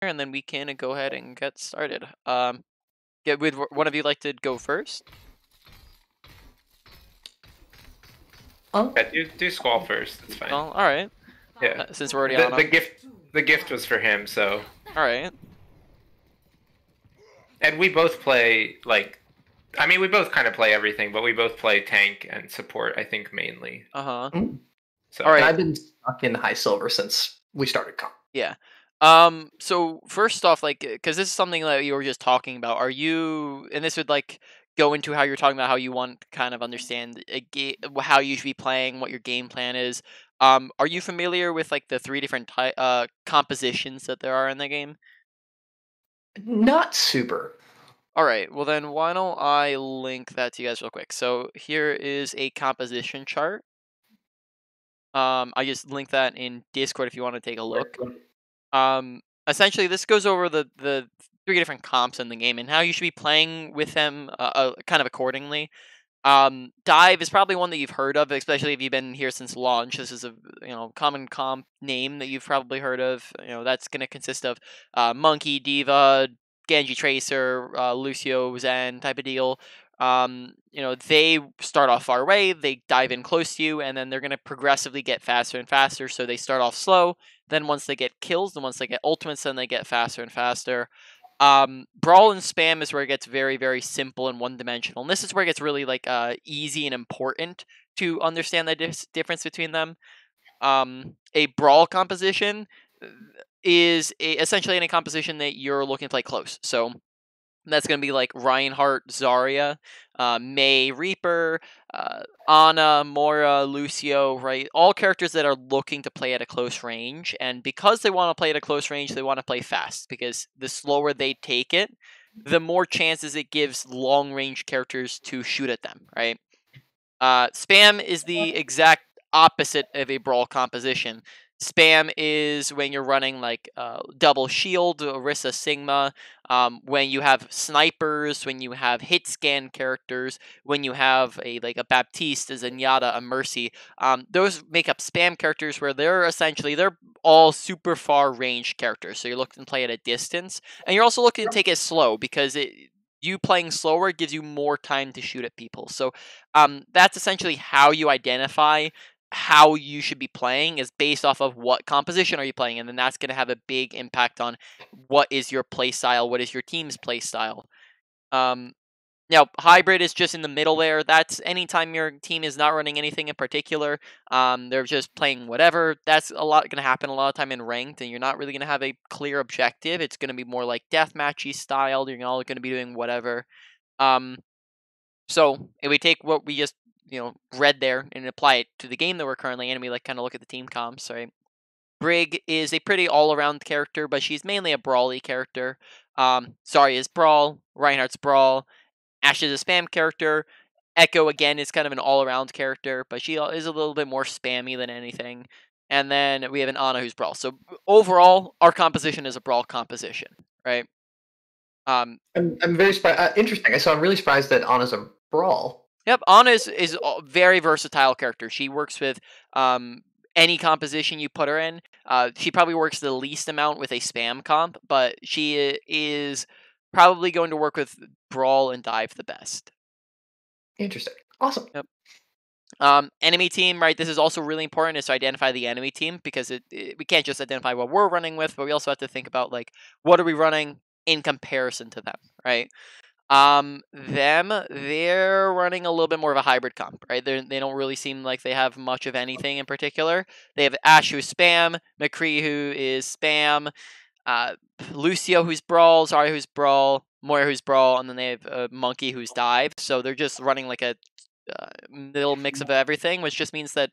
and then we can go ahead and get started. Would one of you like to go first? Yeah, do Squall first. It's fine. Well, all right. Yeah. Since we're already on The gift was for him, so. All right. And we both play I mean, we both kind of play everything, but we both play tank and support, I think, mainly. So all right. I've been stuck in high silver since we started comp. Yeah. So first off, because this is something that you were just talking about, are you, and this would go into how you're talking about how you want to kind of understand how you should be playing, what your game plan is. Are you familiar with the 3 different compositions that there are in the game? Not super. All right, well then why don't I link that to you guys real quick. So here is a composition chart. I just linked that in Discord if you want to take a look. Essentially, this goes over the 3 different comps in the game and how you should be playing with them kind of accordingly. Dive is probably one that you've heard of, especially if you've been here since launch. This is a common comp name that you've probably heard of. That's going to consist of Monkey, Diva, Genji Tracer, Lucio, Zen type of deal. They start off far away, they dive in close to you, and then they're going to progressively get faster and faster. So they start off slow, then once they get kills, then once they get ultimates, then they get faster and faster. Brawl and spam is where it gets very, very simple and one-dimensional, and this is where it gets really easy and important to understand the difference between them. A brawl composition is essentially any composition that you're looking to play close. So that's going to be like Reinhardt, Zarya, Mei, Reaper, Ana, Mora, Lucio, right? All characters that are looking to play at a close range. And because they want to play at a close range, they want to play fast. Because the slower they take it, the more chances it gives long-range characters to shoot at them, right? Spam is the exact opposite of a brawl composition. Spam is when you're running double shield, Orisa, Sigma, when you have snipers, when you have hit scan characters, when you have a Baptiste, a Zenyatta, a Mercy. Those make up spam characters where they're all super far range characters. So you're looking to play at a distance, and you're also looking to take it slow because you playing slower gives you more time to shoot at people. So that's essentially how you identify how you should be playing, is based off of what composition are you playing, and then that's going to have a big impact on what is your play style, what is your team's play style. Now, hybrid is just in the middle there. That's anytime your team is not running anything in particular. They're just playing whatever. That's going to happen a lot of time in ranked, and you're not really going to have a clear objective. It's going to be more like deathmatchy styled. You're all going to be doing whatever. So if we take what we just read there and apply it to the game that we're currently in, and we kind of look at the team comps, right? Brig is a pretty all-around character, but she's mainly a brawly character. Zarya is brawl, Reinhardt's brawl, Ashe is a spam character. Echo again is kind of an all-around character, but she is a little bit more spammy than anything. And then we have an Ana who's brawl. So overall, our composition is a brawl composition, right? I'm very surprised. Interesting. So I'm really surprised that Ana's a brawl. Yep, Ana is a very versatile character. She works with any composition you put her in. She probably works the least amount with a spam comp, but she is probably going to work with brawl and dive the best. Interesting. Awesome. Yep. Enemy team, right? This is also really important, is to identify the enemy team, because we can't just identify what we're running with, but we also have to think about what are we running in comparison to them, right? They're running a little bit more of a hybrid comp, right? They don't really seem like they have much of anything in particular. They have Ashe who's spam, McCree who is spam, Lucio who's brawl, Zarya who's brawl, Moira who's brawl, and then they have Monkey who's dive. So they're just running a little mix of everything, which just means that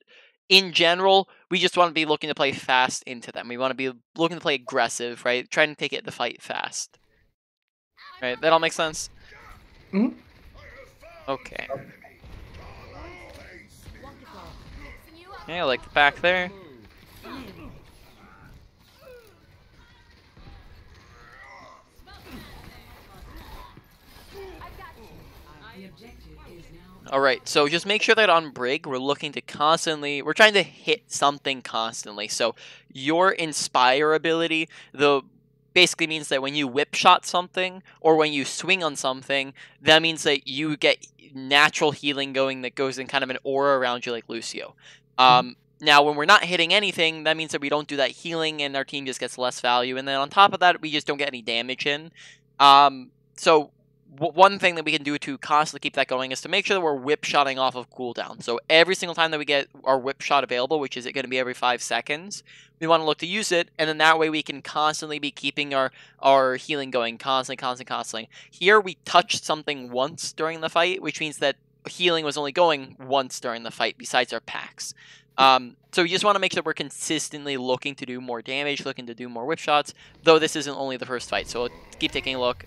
in general, we just want to be looking to play fast into them. We want to be looking to play aggressive, right? Trying to take it the fight fast. Right, that all makes sense? Mm-hmm. Okay. Yeah, I like the back there. Alright, so just make sure that on Brig, we're looking to we're trying to hit something constantly. So your Inspire ability, basically means that when you whip shot something or when you swing on something, that means that you get natural healing going that goes in kind of an aura around you like Lucio. Now, when we're not hitting anything, that means that we don't do that healing and our team just gets less value. And then on top of that, we just don't get any damage in. So one thing that we can do to constantly keep that going is to make sure that we're whip shotting off of cooldown. So every single time that we get our whip shot available, which is going to be every 5 seconds, we want to look to use it, and then that way we can constantly be keeping our healing going, constantly. Here we touched something once during the fight, which means that healing was only going once during the fight besides our packs. So you just want to make sure we're consistently looking to do more damage, looking to do more whip shots, though this isn't only the first fight, so let's keep taking a look.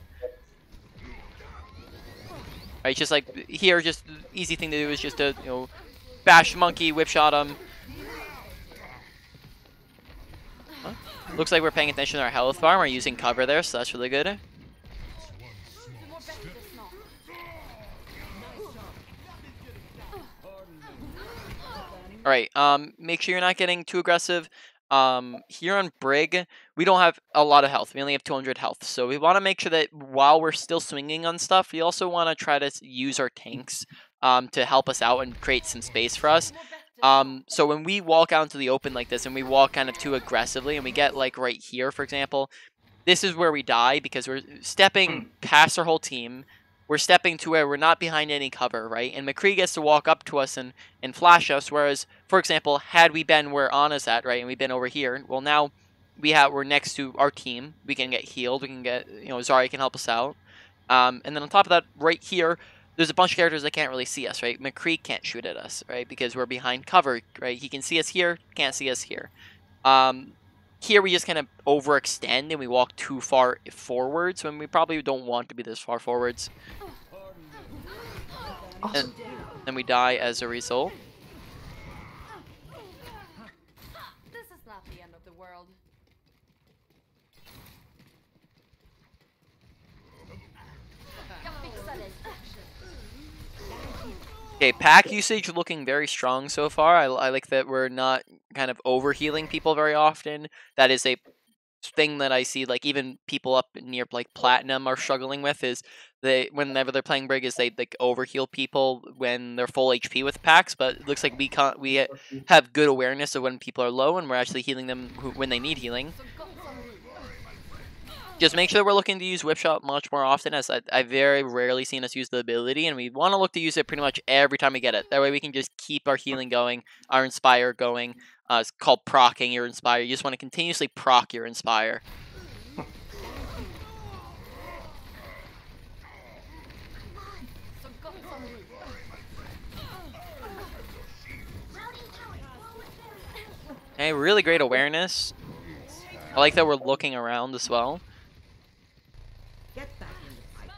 Right, just like here, just easy thing to do is just to, bash monkey, whip shot him. Huh? Looks like we're paying attention to our health bar. We're using cover there, so that's really good. Alright, make sure you're not getting too aggressive. Here on Brig, we don't have a lot of health. We only have 200 health. So we want to make sure that while we're still swinging on stuff, we also want to try to use our tanks to help us out and create some space for us. So when we walk out into the open like this and we walk kind of too aggressively and we get like right here, for example, this is where we die because we're stepping past our whole team. We're stepping to where we're not behind any cover, right? And McCree gets to walk up to us and flash us, whereas, for example, had we been where Anna's at, right, and we've been over here, well, now we're next to our team. We can get healed. We can get, Zarya can help us out. And then on top of that, right here, there's a bunch of characters that can't really see us, right? McCree can't shoot at us, right, because we're behind cover, right? He can see us here, can't see us here. Here we just kind of overextend and we walk too far forwards when we probably don't want to be this far forwards. Awesome. And then we die as a result. This is not the end of the world. Okay, pack usage looking very strong so far. I like that we're not kind of over-healing people very often. That is a thing that I see, like, even people up near, like, Platinum are struggling with, is whenever they're playing Brig, is they, like, over-heal people when they're full HP with packs, but it looks like we have good awareness of when people are low, and we're actually healing them when they need healing. Just make sure we're looking to use Whip Shot much more often, as I very rarely seen us use the ability, and we want to look to use it pretty much every time we get it. That way we can just keep our healing going, our Inspire going. It's called procking your Inspire. You just want to continuously proc your Inspire. Okay, really great awareness. I like that we're looking around as well. Get back in the fight.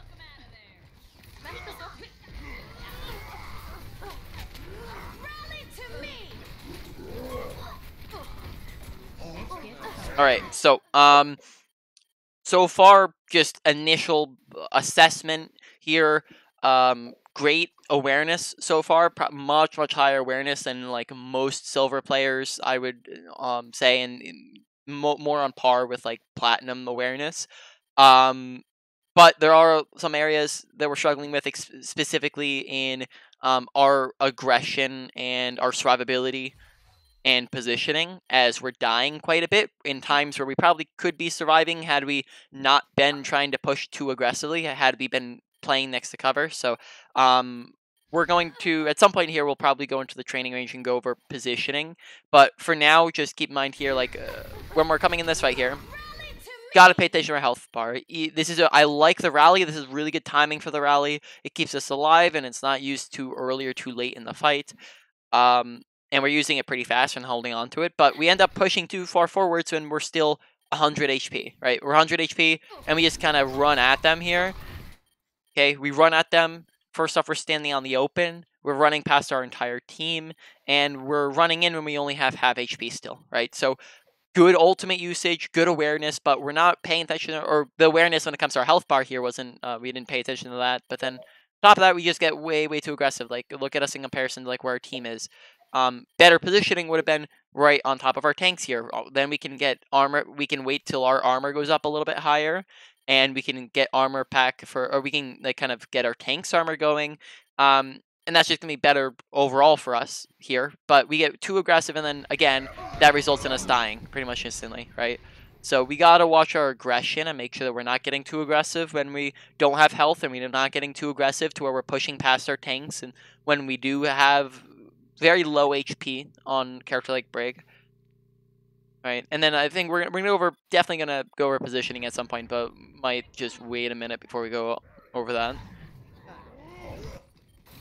Alright, so, so far, just initial assessment here, great awareness so far, much higher awareness than, like, most silver players, I would, say, and more on par with, like, platinum awareness. But there are some areas that we're struggling with, specifically in our aggression and our survivability and positioning, as we're dying quite a bit in times where we probably could be surviving had we not been trying to push too aggressively, had we been playing next to cover. So we're going to, at some point here, we'll probably go into the training range and go over positioning. But for now, just keep in mind here, like, when we're coming in this fight here, gotta pay attention to our health bar. I like the rally. This is really good timing for the rally. It keeps us alive, and it's not used too early or too late in the fight. And we're using it pretty fast and holding on to it. But we end up pushing too far forwards when we're still 100 HP, right? We're 100 HP, and we just kind of run at them here. Okay, we run at them. First off, we're standing on the open. We're running past our entire team, and we're running in when we only have half HP still, right? So good ultimate usage, good awareness, but we're not paying attention, or the awareness when it comes to our health bar here wasn't, we didn't pay attention to that. But then on top of that, we just get way too aggressive. Like, look at us in comparison to, like, where our team is. Better positioning would have been right on top of our tanks here. Then we can get armor. We can wait till our armor goes up a little bit higher, and we can get armor pack or we can like kind of get our tanks armor going. And that's just gonna be better overall for us here. But we get too aggressive, and then again, that results in us dying pretty much instantly, right? So we gotta watch our aggression and make sure that we're not getting too aggressive when we don't have health, and we're not getting too aggressive to where we're pushing past our tanks, and when we do have very low HP on character like Brig. Right, and then I think we're definitely gonna go over positioning at some point, but might just wait a minute before we go over that.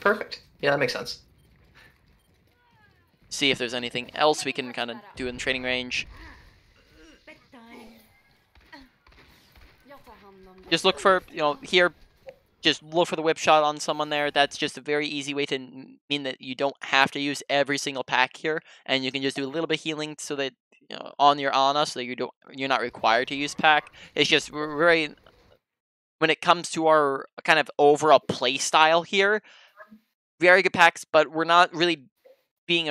Perfect. Yeah, that makes sense. See if there's anything else we can kind of do in training range. Just look for, here, just look for the whip shot on someone there. That's just a very easy way to mean that you don't have to use every single pack here, and you can just do a little bit of healing so that on your Ana, so that you're not required to use pack. It's just very, when it comes to our kind of overall play style here, very good packs, but we're not really being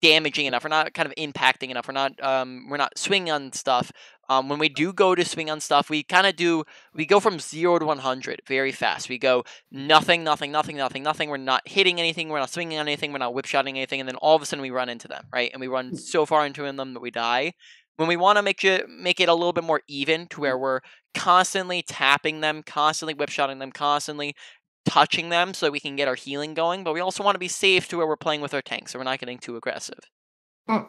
damaging enough. We're not kind of impacting enough. We're not swinging on stuff. When we do go to swing on stuff, we go from 0 to 100 very fast. We go nothing, nothing, nothing, nothing, nothing. We're not hitting anything. We're not swinging on anything. We're not whip-shotting anything. And then all of a sudden we run into them, right? And we run so far into them that we die. When we want to make it a little bit more even to where we're constantly tapping them, constantly whip-shotting them, constantly touching them so we can get our healing going, but we also want to be safe to where we're playing with our tanks, so we're not getting too aggressive. Hmm.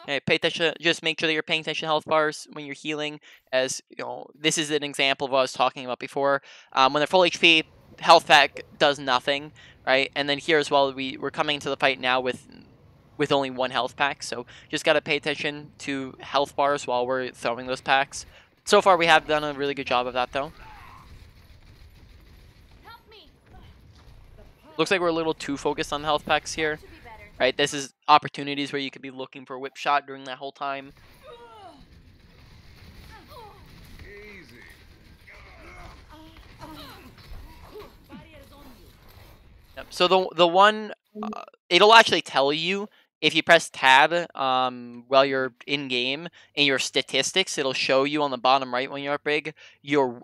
Okay, pay attention. Just make sure that you're paying attention to health bars when you're healing. As this is an example of what I was talking about before. When they're full HP, health pack does nothing, right? And then here as well, we're coming to the fight now with only 1 health pack, so just gotta pay attention to health bars while we're throwing those packs. So far, we have done a really good job of that, though. Looks like we're a little too focused on health packs here, right? This is opportunities where you could be looking for a whip shot during that whole time. Yep. So the one, it'll actually tell you if you press tab while you're in game in your statistics. It'll show you on the bottom right when you're at Brig your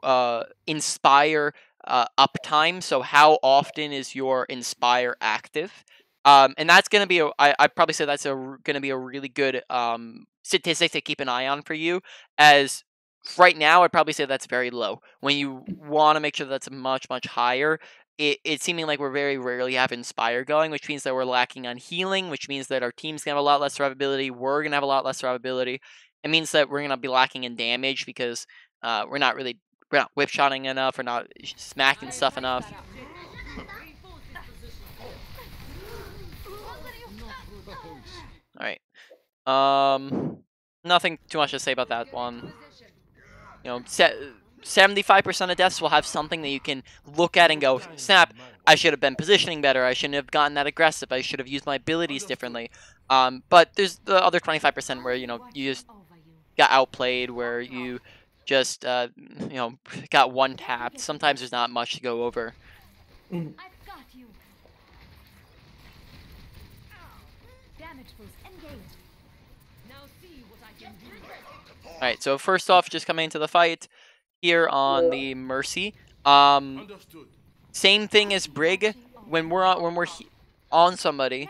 Inspire uptime. So how often is your Inspire active? And that's gonna be I'd probably say that's gonna be a really good statistic to keep an eye on for you. As right now, I'd probably say that's very low. When you want to make sure that's much higher, it's seeming like we're very rarely have Inspire going, which means that we're lacking on healing, which means that our team's gonna have a lot less survivability. We're gonna have a lot less survivability. It means that we're gonna be lacking in damage because we're not whip shotting enough, we're not smacking stuff enough. All right. Nothing too much to say about that one. 75% of deaths will have something that you can look at and go, snap, I should have been positioning better, I shouldn't have gotten that aggressive, I should have used my abilities differently. But there's the other 25% where, you just got outplayed, where you just, got one tapped. Sometimes there's not much to go over. I've got you. Damage boost engaged. Now see what I can do. Alright, so first off, just coming into the fight here on the Mercy. Same thing as Brig. When we're on somebody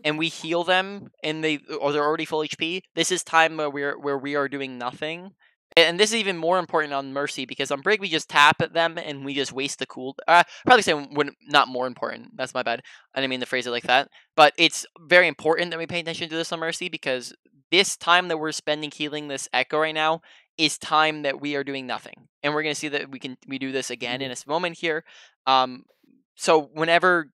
and we heal them and they're already full HP, this is time where we are doing nothing. And this is even more important on Mercy, because on Brig we just tap at them and we just waste the cool. Probably say not more important. That's my bad. I didn't mean to phrase it like that. But it's very important that we pay attention to this on Mercy, because this time that we're spending healing this Echo right now is time that we are doing nothing. And we're gonna see that we do this again in a moment here. So whenever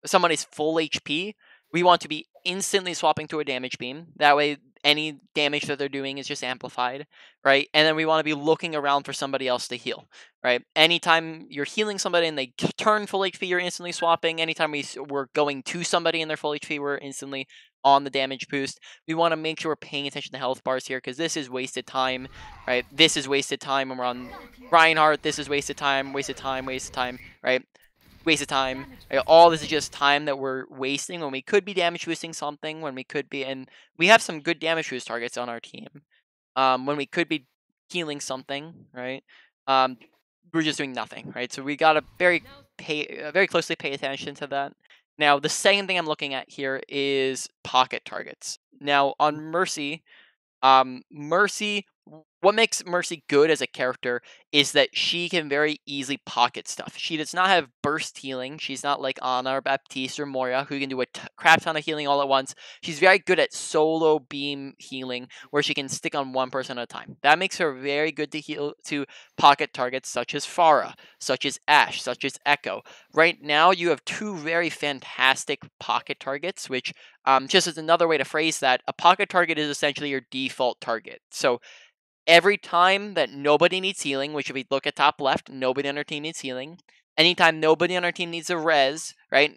someone is full HP, we want to be instantly swapping to a damage beam. That way, any damage that they're doing is just amplified, right? And then we want to be looking around for somebody else to heal, right? Anytime you're healing somebody and they turn full HP, you're instantly swapping. Anytime we're going to somebody and they're full HP, we're instantly on the damage boost. We want to make sure we're paying attention to health bars here, because this is wasted time, right? This is wasted time when we're on Reinhardt. This is wasted time, right? Waste of time. Right? All this is just time that we're wasting when we could be damage boosting something, when we could be, and we have some good damage boost targets on our team. When we could be healing something, right? We're just doing nothing, right? So we gotta very closely pay attention to that. Now, the second thing I'm looking at here is pocket targets. Now, on Mercy, Mercy, what makes Mercy good as a character is that she can very easily pocket stuff. She does not have burst healing. She's not like Ana or Baptiste or Moira, who can do a crap ton of healing all at once. She's very good at solo beam healing, where she can stick on one person at a time. That makes her very good to heal to pocket targets such as Pharah, such as Ashe, such as Echo. Right now, you have two very fantastic pocket targets, which, just as another way to phrase that, a pocket target is essentially your default target. So every time that nobody needs healing, which if we look at top left, nobody on our team needs healing. Anytime nobody on our team needs a res, right?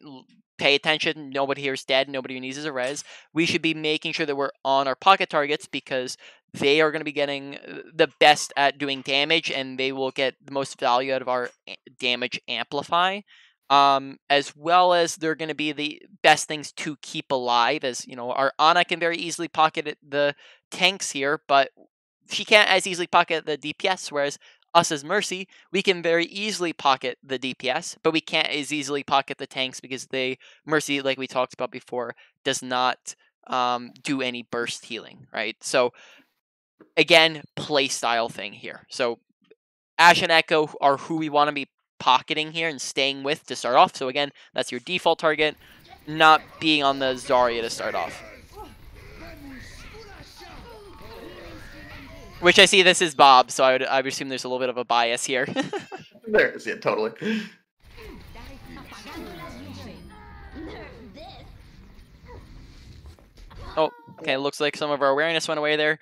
Pay attention, nobody here is dead, nobody who needs is a res. We should be making sure that we're on our pocket targets, because they are going to be getting the best at doing damage, and they will get the most value out of our damage amplify. As well as they're going to be the best things to keep alive, as you know, our Ana can very easily pocket the tanks here, but she can't as easily pocket the DPS, whereas us as Mercy, we can very easily pocket the DPS, but we can't as easily pocket the tanks, because Mercy, like we talked about before, does not do any burst healing, right? So again, playstyle thing here. So Ashe and Echo are who we want to be pocketing here and staying with to start off. So again, that's your default target, not being on the Zarya to start off. Which I see this is Bob, so I would assume there's a little bit of a bias here. There is, yeah, totally. Oh, okay, looks like some of our awareness went away there.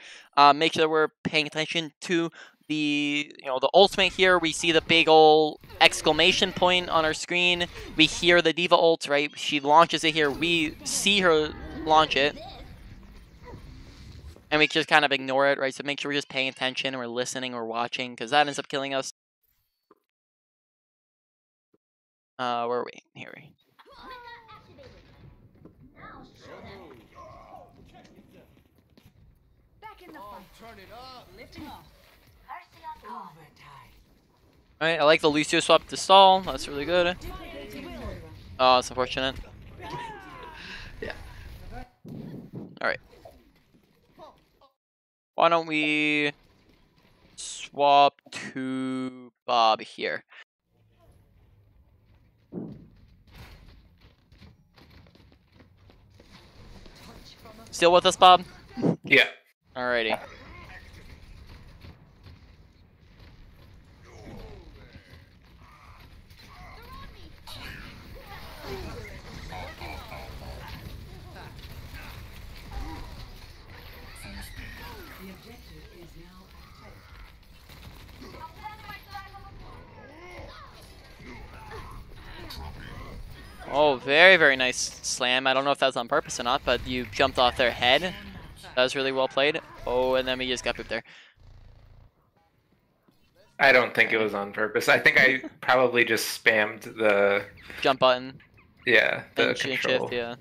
Make sure that we're paying attention to the ultimate here. We see the big ol' exclamation point on our screen. We hear the D.Va ult, right? She launches it here. We see her launch it. And we just kind of ignore it, right? So make sure we're just paying attention and we're listening or watching, because that ends up killing us. Where are we? Here we Back in the fight. Turn it up. Lifting off. Alright, I like the Lucio swap to stall. That's really good. Oh, it's unfortunate. Yeah. Alright. Why don't we swap to Bob here? Still with us, Bob? Yeah. Alrighty. Oh, very, very nice slam. I don't know if that was on purpose or not, but you jumped off their head. That was really well played. Oh, and then we just got pooped there. I don't think it was on purpose. I think I probably just spammed the Jump button. the And control. shift, yeah.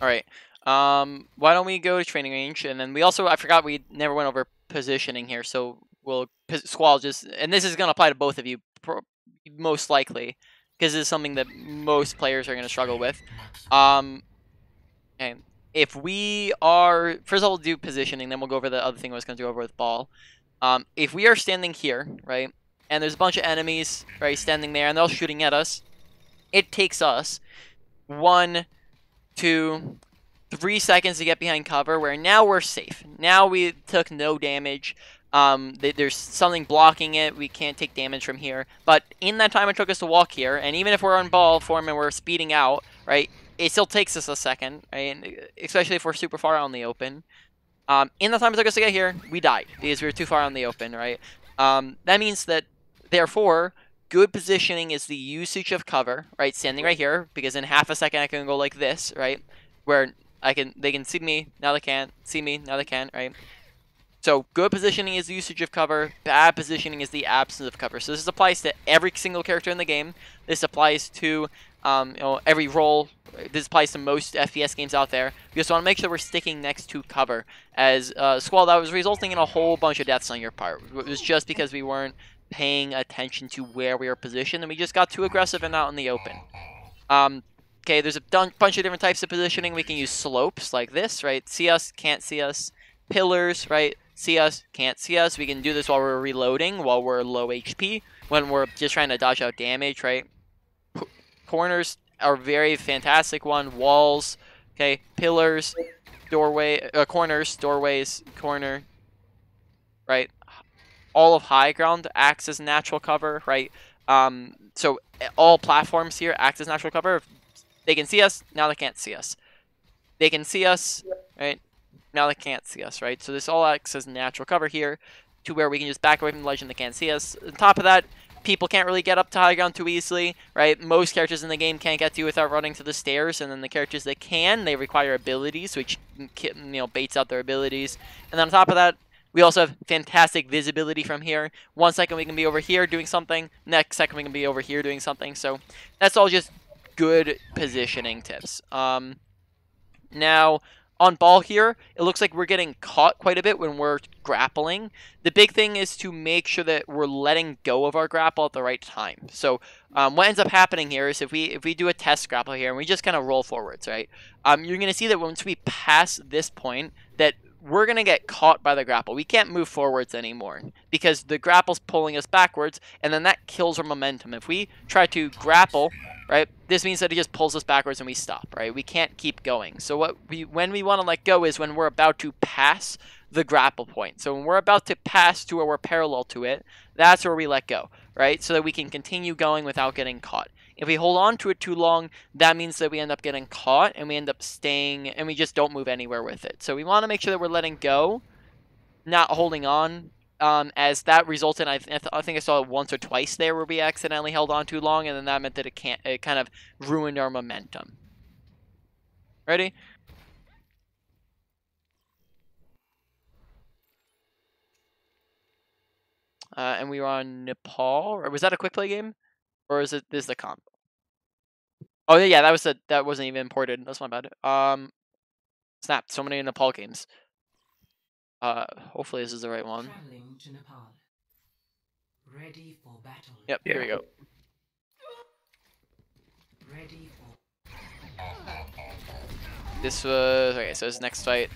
Alright. Why don't we go to training range, and then we also, I forgot we never went over positioning here, so we'll Squall just, and this is going to apply to both of you, most likely, because this is something that most players are going to struggle with. And if we are, first of all, we'll do positioning, then we'll go over the other thing I was going to go over with ball. If we are standing here, right, and there's a bunch of enemies, right, standing there, and they're all shooting at us, it takes us 1, 2, 3 seconds to get behind cover, where now we're safe. Now we took no damage. There's something blocking it. We can't take damage from here. But in that time it took us to walk here, and even if we're on ball form and we're speeding out, right, it still takes us a second, right? And especially if we're super far out in the open. In the time it took us to get here, we died because we were too far out in the open, right? That means that, therefore, good positioning is the usage of cover, right? Standing right here, because in half a second I can go like this, right? Where they can see me, now they can't. See me, now they can't, right? So good positioning is the usage of cover. Bad positioning is the absence of cover. So this applies to every single character in the game. This applies to every role. This applies to most FPS games out there. We just want to make sure we're sticking next to cover. As Squall, that was resulting in a whole bunch of deaths on your part. It was just because we weren't paying attention to where we were positioned, and we just got too aggressive and out in the open. Okay, there's a bunch of different types of positioning. We can use slopes like this, right? See us, can't see us. Pillars, right? See us, can't see us. We can do this while we're reloading, while we're low HP, when we're just trying to dodge out damage, right? Corners are very fantastic one. Walls, okay? Pillars, corners, doorways, corner, right? All of high ground acts as natural cover, right? So all platforms here act as natural cover. They can see us, now they can't see us. They can see us, right? Now they can't see us, right? So this all acts as natural cover here to where we can just back away from the ledge and they can't see us. On top of that, people can't really get up to high ground too easily, right? Most characters in the game can't get to you without running to the stairs, and then the characters that can, they require abilities, which baits out their abilities. And then on top of that, we also have fantastic visibility from here. 1 second we can be over here doing something, next second we can be over here doing something. So that's all just good positioning tips. Now, on ball here, it looks like we're getting caught quite a bit when we're grappling. The big thing is to make sure that we're letting go of our grapple at the right time. So what ends up happening here is if we do a test grapple here and we just kind of roll forwards, right? You're going to see that once we pass this point, that we're going to get caught by the grapple. We can't move forwards anymore because the grapple's pulling us backwards, and then that kills our momentum. If we try to grapple, right, this means that it just pulls us backwards and we stop, right? We can't keep going. So when we want to let go is when we're about to pass the grapple point. So when we're about to pass to where we're parallel to it, that's where we let go, right? So that we can continue going without getting caught. If we hold on to it too long, that means that we end up getting caught and we end up staying and we just don't move anywhere with it. So we want to make sure that we're letting go, not holding on, as that resulted in, I think I saw it once or twice there where we accidentally held on too long, and then that meant that it kind of ruined our momentum. Ready? And we were on Nepal, or was that a quick play game? Or is this the comp? Oh yeah, that wasn't even imported. That's my bad. Snap, so many Nepal games. Hopefully this is the right one. Traveling to Nepal. Ready for battle. Yep, here we go. Ready for... This was okay, so this next fight.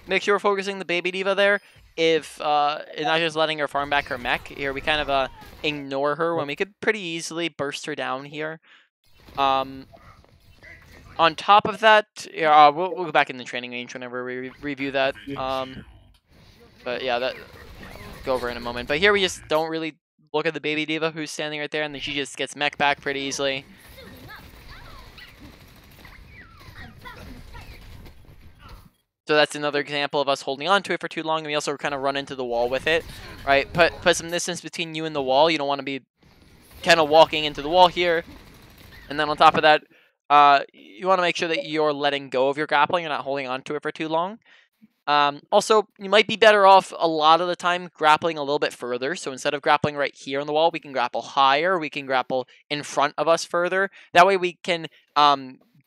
Make sure we're focusing the baby diva there. If not just letting her farm back her mech here, we kind of ignore her when we could pretty easily burst her down here. On top of that, we'll go back in the training range whenever we review that. But yeah, that go over in a moment. But here we just don't really look at the baby diva who's standing right there, and then she just gets mech back pretty easily. So that's another example of us holding on to it for too long, and we also kind of run into the wall with it, right? Put some distance between you and the wall. You don't want to be kind of walking into the wall here. And then on top of that, you want to make sure that you're letting go of your grappling. You're not holding on to it for too long. Also, you might be better off a lot of the time grappling a little bit further. So instead of grappling right here on the wall, we can grapple higher. We can grapple in front of us further. That way we can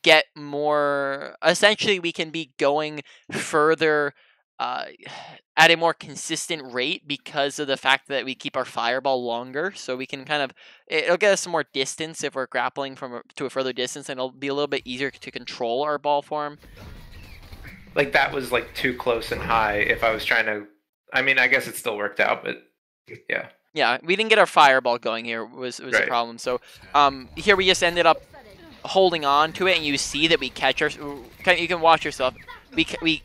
get more, essentially we can be going further at a more consistent rate because of the fact that we keep our fireball longer. So we can kind of, it'll get us some more distance if we're grappling to a further distance, and it'll be a little bit easier to control our ball form. Like that was like too close and high if I was trying to, I mean, I guess it still worked out, but Yeah. Yeah, we didn't get our fireball going here was the Right. problem. So here we just ended up holding on to it, and you see that we catch our. You can watch yourself. We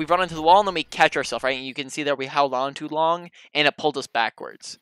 run into the wall, and then we catch ourselves, right? And you can see that we held on too long, and it pulled us backwards.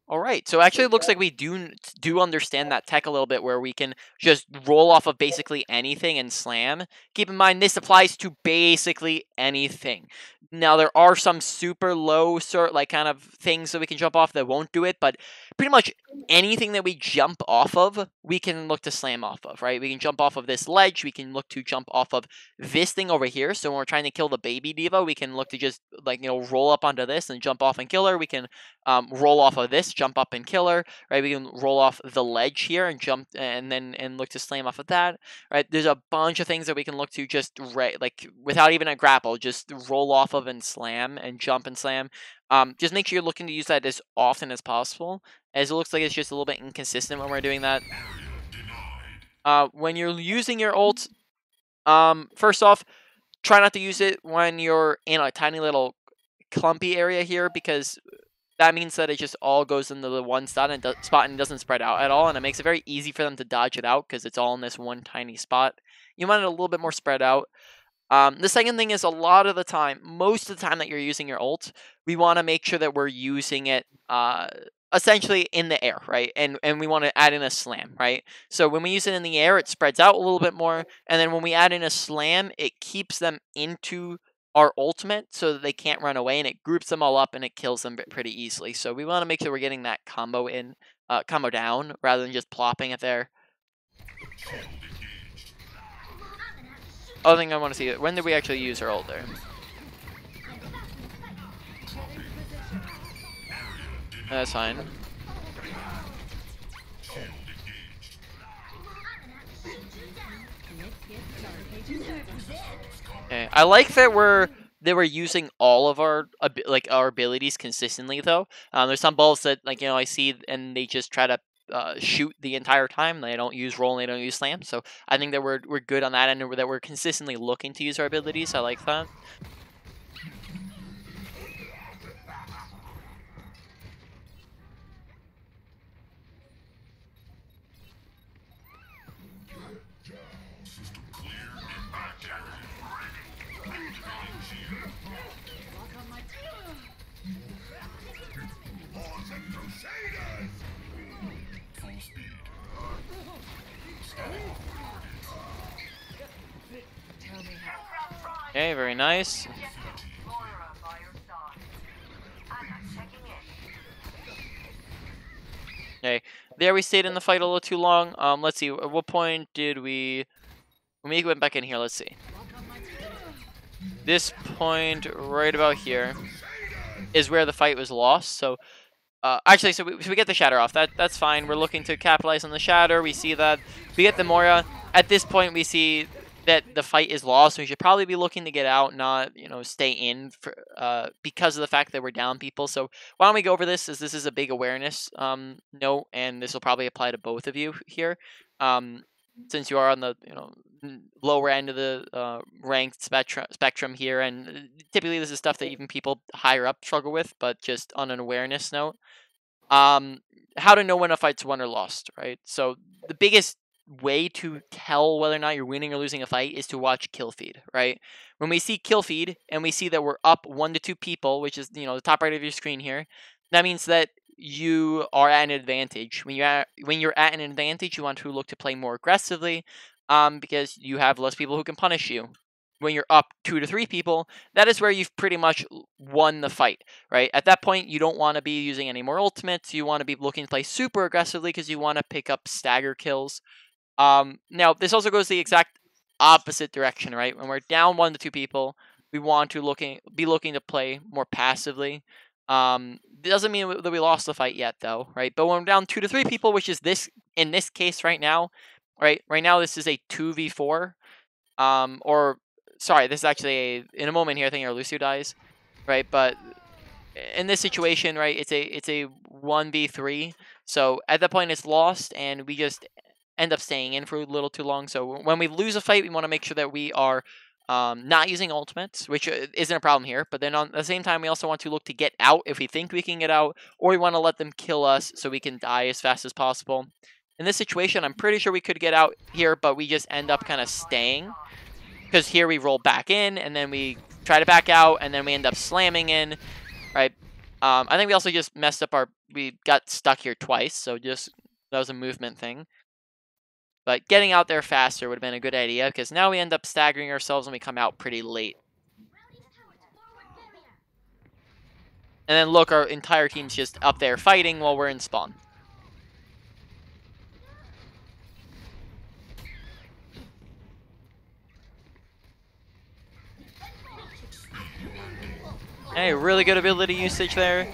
All right, so actually it looks like we do understand that tech a little bit, where we can just roll off of basically anything and slam. Keep in mind, this applies to basically anything. Now, there are some super low kind of things that we can jump off that won't do it, but pretty much anything that we jump off of, we can look to slam off of, right? We can jump off of this ledge, we can look to jump off of this thing over here. So when we're trying to kill the baby diva, we can look to just, roll up onto this and jump off and kill her. We can roll off of this, jump up and kill her, right? We can roll off the ledge here and jump, and look to slam off of that, right? There's a bunch of things that we can look to just without even a grapple, just roll off of and slam and jump and slam. Just make sure you're looking to use that as often as possible, as it looks like it's just a little bit inconsistent when we're doing that. When you're using your ult, first off, try not to use it when you're in a tiny little clumpy area here, because that means that it just all goes into the one spot and doesn't spread out at all, and it makes it very easy for them to dodge it out because it's all in this one tiny spot. You want it a little bit more spread out. The second thing is, a lot of the time, most of the time that you're using your ult, we want to make sure that we're using it essentially in the air, right? And we want to add in a slam, right? So when we use it in the air, it spreads out a little bit more, and then when we add in a slam, it keeps them into our ultimate so that they can't run away, and it groups them all up and it kills them pretty easily. So we want to make sure we're getting that combo down rather than just plopping it there. Other thing I want to see, when did we actually use our ult there? That's fine. Okay, I like that we're using all of our abilities consistently though. There's some balls that I see and they just try to shoot the entire time. They don't use roll and they don't use slam. So I think that we're good on that end, and that we're consistently looking to use our abilities. I like that. Okay, very nice. Okay, there we stayed in the fight a little too long. Let's see, at what point did we... When we went back in here, let's see. This point right about here is where the fight was lost. So, actually, so we get the shatter off. That's fine. We're looking to capitalize on the shatter. We see that. We get the Moira. At this point, we see that the fight is lost. We should probably be looking to get out, not stay in for, because of the fact that we're down people. So why don't we go over this, as this is a big awareness note, and this will probably apply to both of you here, since you are on the lower end of the ranked spectrum here, and typically this is stuff that even people higher up struggle with, but just on an awareness note, how to know when a fight's won or lost, right? So the biggest way to tell whether or not you're winning or losing a fight is to watch kill feed, right? When we see kill feed and we see that we're up 1 to 2 people, which is the top right of your screen here, that means that you are at an advantage. When you're at an advantage, you want to look to play more aggressively, because you have less people who can punish you. When you're up 2 to 3 people, that is where you've pretty much won the fight, right? At that point, you don't want to be using any more ultimates. You want to be looking to play super aggressively because you want to pick up stagger kills. Now, this also goes the exact opposite direction, right? When we're down 1 to 2 people, we want to be looking to play more passively. It doesn't mean that we lost the fight yet, though, right? But when we're down 2 to 3 people, which is in this case right now, right? Right now, this is a 2v4. Or sorry, this is actually in a moment here, I think our Lucio dies, right? But in this situation, right, it's a 1v3. So at that point, it's lost, and we just end up staying in for a little too long. So when we lose a fight, we want to make sure that we are not using ultimates, which isn't a problem here. But then on the same time, we also want to look to get out if we think we can get out, or we want to let them kill us so we can die as fast as possible. In this situation, I'm pretty sure we could get out here, but we just end up kind of staying. Because here we roll back in, and then we try to back out, and then we end up slamming in, right? I think we also just messed up we got stuck here twice, so that was a movement thing. But getting out there faster would have been a good idea, because now we end up staggering ourselves and we come out pretty late. And then look, our entire team's just up there fighting while we're in spawn. Hey, really good ability usage there.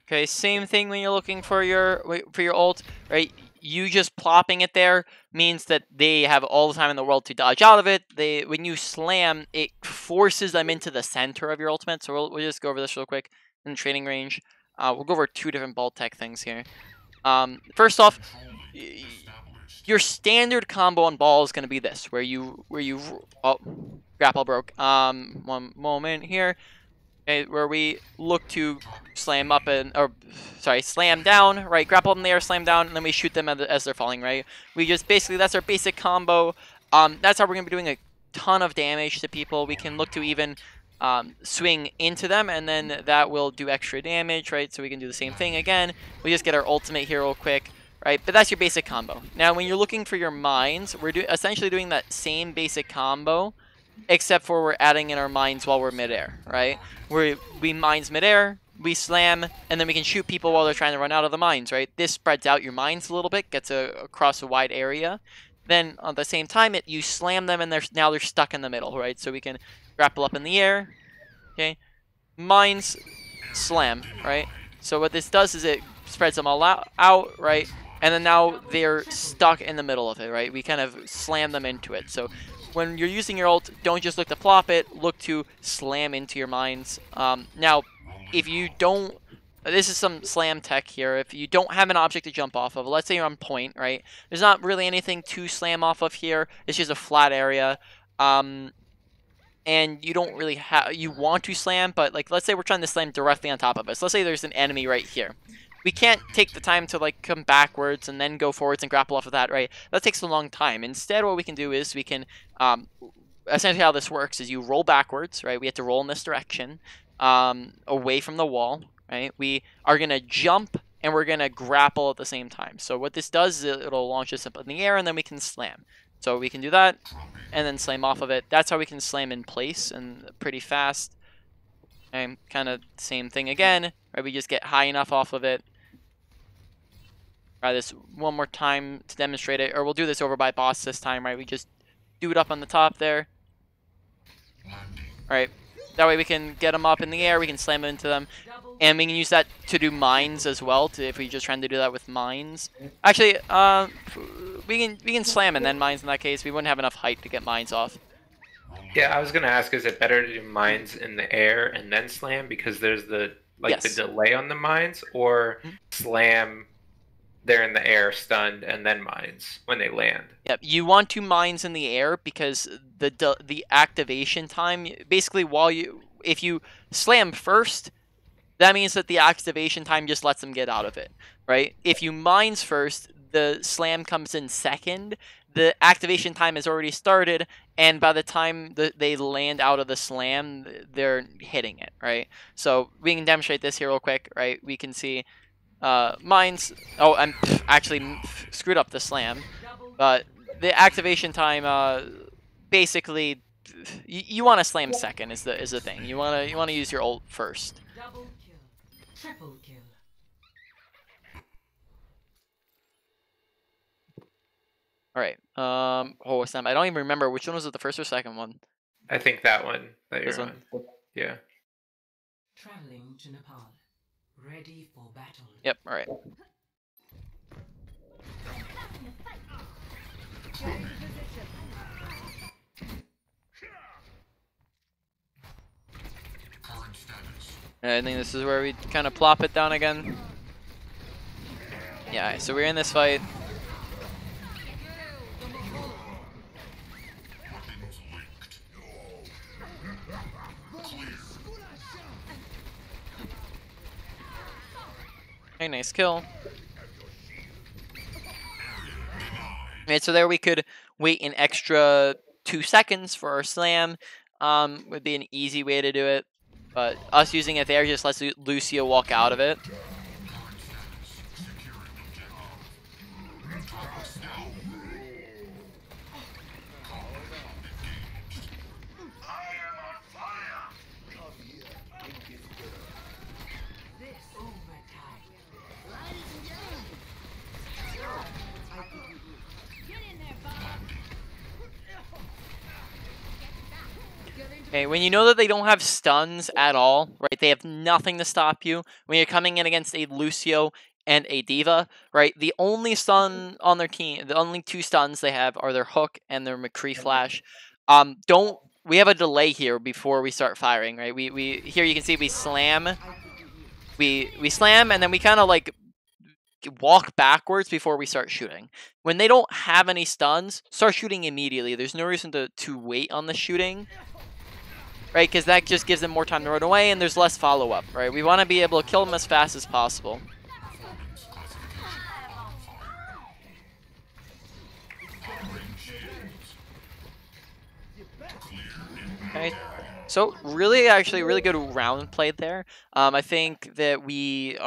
Okay, same thing when you're looking for your ult, right? You just plopping it there means that they have all the time in the world to dodge out of it. When you slam, it forces them into the center of your ultimate. So we'll just go over this real quick in the training range. We'll go over 2 different ball tech things here. First off, your standard combo on ball is going to be this, where you oh, grapple broke. One moment here. Okay, where we look to slam up slam down, right? Grapple them there, slam down, and then we shoot them as they're falling, right? We just basically, that's our basic combo. That's how we're going to be doing a ton of damage to people. We can look to even swing into them, and then that will do extra damage, right? So we can do the same thing again. We just get our ultimate here real quick, right? But that's your basic combo. Now, when you're looking for your mines, we're essentially doing that same basic combo, except for we're adding in our mines while we're midair, right? We mines midair, we slam, and then we can shoot people while they're trying to run out of the mines, right? This spreads out your mines a little bit, gets across a wide area. Then at the same time, you slam them, and now they're stuck in the middle, right? So we can grapple up in the air, okay? Mines, slam, right? So what this does is it spreads them all out, right? And then now they're stuck in the middle of it, right? We kind of slam them into it. So when you're using your ult, don't just look to plop it, look to slam into your mines. Now, if you don't, this is some slam tech here, if you don't have an object to jump off of, let's say you're on point, right? There's not really anything to slam off of here, it's just a flat area. And you don't really you want to slam, but like, let's say we're trying to slam directly on top of us. Let's say there's an enemy right here. We can't take the time to like come backwards and then go forwards and grapple off of that, right? That takes a long time. Instead, what we can do is we can, essentially how this works is you roll backwards, right? We have to roll in this direction, away from the wall, right? We are going to jump and we're going to grapple at the same time. So what this does is it'll launch us up in the air and then we can slam. So we can do that and then slam off of it. That's how we can slam in place and pretty fast. And kind of same thing again, right? We just get high enough off of it. Try this one more time to demonstrate it, or we'll do this over by boss this time, right? We just do it up on the top there. Alright, that way we can get them up in the air, we can slam into them, and we can use that to do mines as well, if we're just trying to do that with mines. Actually, we can slam and then mines in that case. We wouldn't have enough height to get mines off. Yeah, I was gonna ask, is it better to do mines in the air and then slam because there's the delay on the mines, or slam they're in the air stunned and then mines when they land? Yep, you want to mines in the air because the activation time, basically if you slam first, that means that the activation time just lets them get out of it, right? If you mines first, the slam comes in second, the activation time has already started, and by the time they land out of the slam, they're hitting it, right? So we can demonstrate this here real quick, right? We can see mines. Oh, I'm actually screwed up the slam, but the activation time, basically, you want to slam second is the thing. You want to use your ult first. Double kill. Triple kill. Okay, All right. Oh, snap. I don't even remember which one was it, the first or second one. I think that one that This you're one? on. Yeah. Traveling to Nepal. Ready for battle. Yep. All right. I think this is where we kind of plop it down again. Yeah. So we're in this fight. Hey, nice kill. And so there we could wait an extra 2 seconds for our slam. Would be an easy way to do it. But us using it there just lets Lucio walk out of it. Okay, when you know that they don't have stuns at all, right? They have nothing to stop you. When you're coming in against a Lucio and a Diva, right? The only stun on their team, the only 2 stuns they have are their hook and their McCree flash. We have a delay here before we start firing, right? We here you can see we slam. We slam and then we kind of like walk backwards before we start shooting. When they don't have any stuns, start shooting immediately. There's no reason to wait on the shooting. Right, because that just gives them more time to run away, and there's less follow-up, right? We want to be able to kill them as fast as possible. Okay, so actually really good round played there. I think that we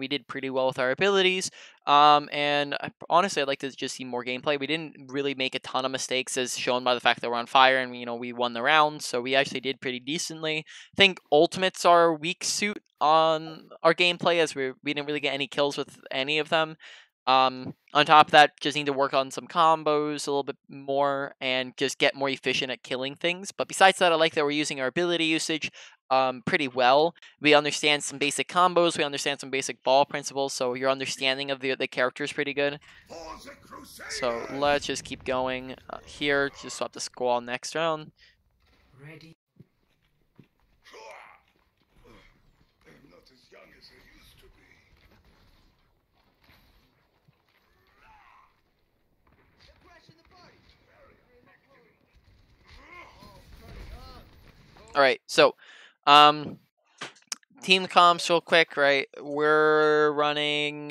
did pretty well with our abilities. And honestly, I'd like to just see more gameplay. We didn't really make a ton of mistakes, as shown by the fact that we're on fire, and we won the round. So we actually did pretty decently. I think ultimates are our weak suit on our gameplay, as we didn't really get any kills with any of them. On top of that, just need to work on some combos a little bit more and just get more efficient at killing things. But besides that, I like that we're using our ability usage pretty well. We understand some basic combos, we understand some basic ball principles, so your understanding of the character is pretty good. So let's just keep going here. Just swap the squall next round. Ready. All right, so team comps real quick, right? We're running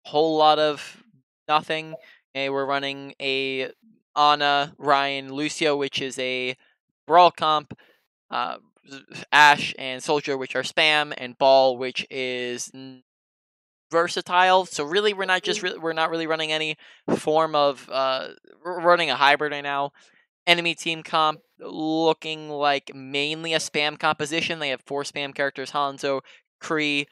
whole lot of nothing. Okay, we're running a Ana, Ryan, Lucio, which is a brawl comp. Ash and Soldier, which are spam, and Ball, which is versatile. So really, we're not really running any form of we're running a hybrid right now. Enemy team comp looking like mainly a spam composition. They have 4 spam characters: Hanzo, Kree,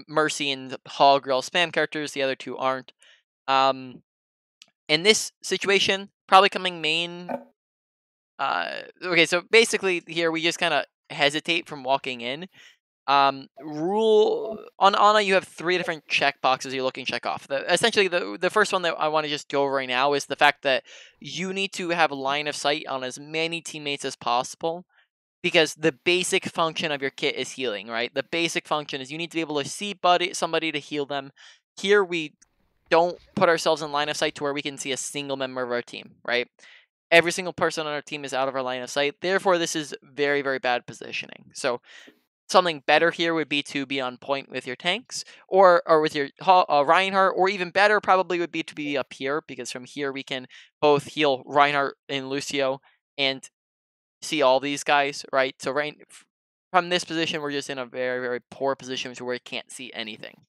Mercy, and Hog are all spam characters. The other 2 aren't. In this situation, probably coming main. Okay, so basically here we just kind of hesitate from walking in. Rule on Ana, you have 3 different check boxes you're looking to check off. Essentially, the first one that I want to just go over right now is the fact that you need to have line of sight on as many teammates as possible, because the basic function of your kit is healing, right? The basic function is you need to be able to see somebody to heal them. Here we don't put ourselves in line of sight to where we can see a single member of our team, right? Every single person on our team is out of our line of sight. Therefore, this is very, very bad positioning. So something better here would be to be on point with your tanks, or with your Reinhardt, or even better probably would be to be up here, because from here we can both heal Reinhardt and Lucio and see all these guys, right? So from this position, we're just in a very, very poor position where we can't see anything.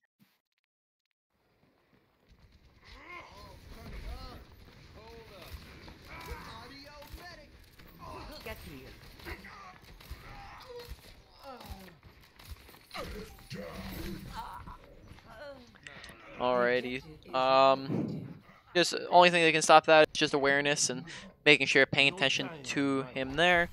Alrighty. Just the only thing that can stop that is just awareness and making sure you're paying attention to him there.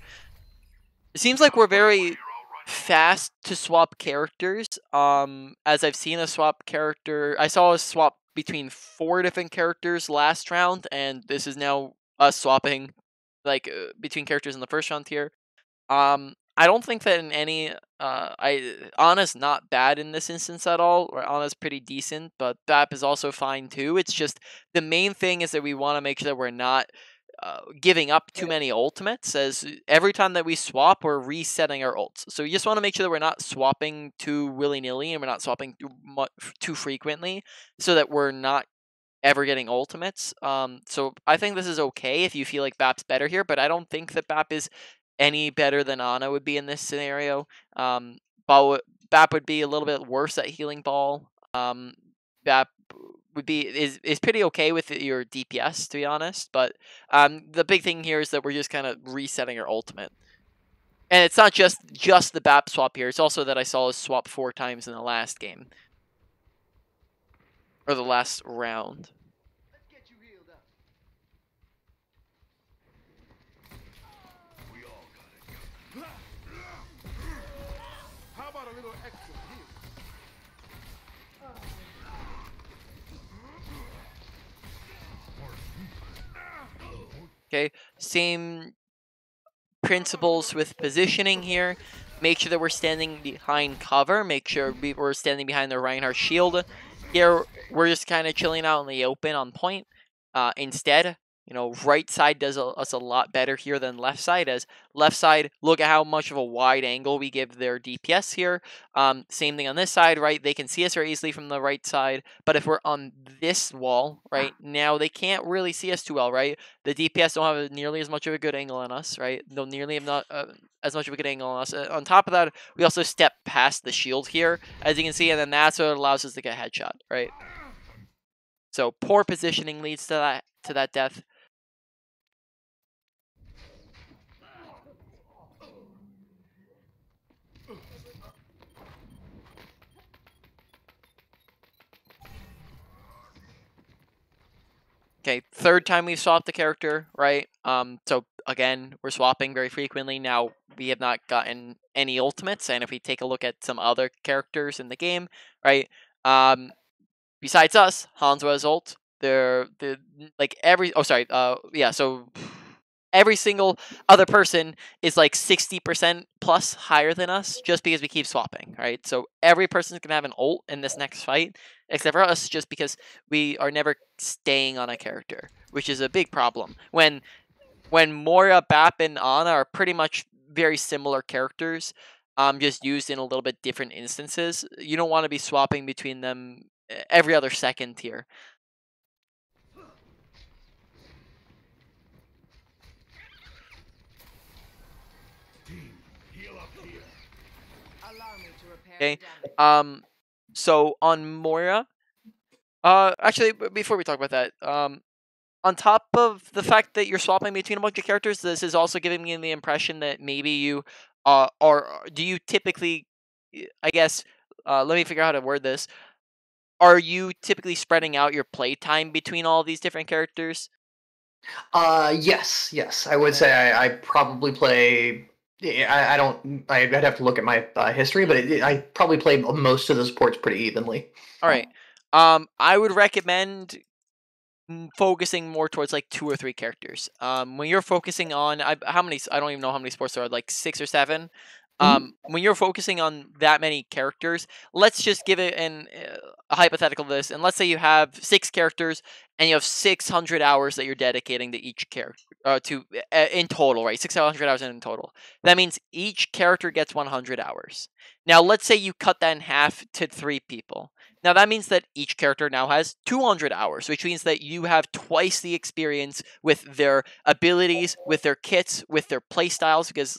It seems like we're very fast to swap characters. As I've seen a swap character, I saw a swap between 4 different characters last round, and this is now us swapping like between characters in the first round here. I don't think that in any Ana's not bad in this instance at all. Or Ana's pretty decent, but BAP is also fine too. It's just the main thing is that we want to make sure that we're not giving up too many ultimates, as every time that we swap, we're resetting our ults. So you just want to make sure that we're not swapping too willy-nilly and we're not swapping too frequently, so that we're not ever getting ultimates. So I think this is okay if you feel like BAP's better here, but I don't think that BAP is any better than Ana would be in this scenario. BAP would be a little bit worse at healing ball. BAP would be is pretty okay with your DPS, to be honest. But the big thing here is that we're just kind of resetting our ultimate. And it's not just the BAP swap here. It's also that I saw us swap 4 times in the last game. Or the last round. How about a little extra here? Okay, same principles with positioning here. Make sure that we're standing behind cover. Make sure we're standing behind the Reinhardt shield. Here, we're just kind of chilling out in the open on point. Instead, you know, right side does us a lot better here than left side, as left side, look at how much of a wide angle we give their DPS here. Same thing on this side, right? They can see us very easily from the right side, but if we're on this wall, right, now they can't really see us too well, right? The DPS don't have nearly as much of a good angle on us, right? They'll nearly have not as much of a good angle on us. On top of that, we also step past the shield here, as you can see, and then that's what allows us to get a headshot, right? So poor positioning leads to that death. Okay, third time we've swapped the character, right? So again, we're swapping very frequently. Now we have not gotten any ultimates, and if we take a look at some other characters in the game, right? Besides us, Hanzo's ult, they're like every so every single other person is like 60% plus higher than us just because we keep swapping, right? So every person's gonna have an ult in this next fight, except for us, just because we are never staying on a character, which is a big problem. When Moira, BAP, and Ana are pretty much very similar characters, just used in a little bit different instances, you don't want to be swapping between them every other second here. Okay. So on Moira, actually, before we talk about that, on top of the fact that you're swapping between a bunch of characters, this is also giving me the impression that maybe you do you typically, I guess, let me figure out how to word this. Are you typically spreading out your playtime between all these different characters? Yes. I would say I probably play. I don't. I'd have to look at my history, but I probably play most of the supports pretty evenly. All right. I would recommend focusing more towards like 2 or 3 characters. When you're focusing on how many, I don't even know how many sports there are, like 6 or 7. When you're focusing on that many characters, let's just give it a hypothetical of this, and let's say you have 6 characters and you have 600 hours that you're dedicating to each character in total, right? 600 hours in total. That means each character gets 100 hours. Now, let's say you cut that in half to 3 people. Now, that means that each character now has 200 hours, which means that you have twice the experience with their abilities, with their kits, with their playstyles, because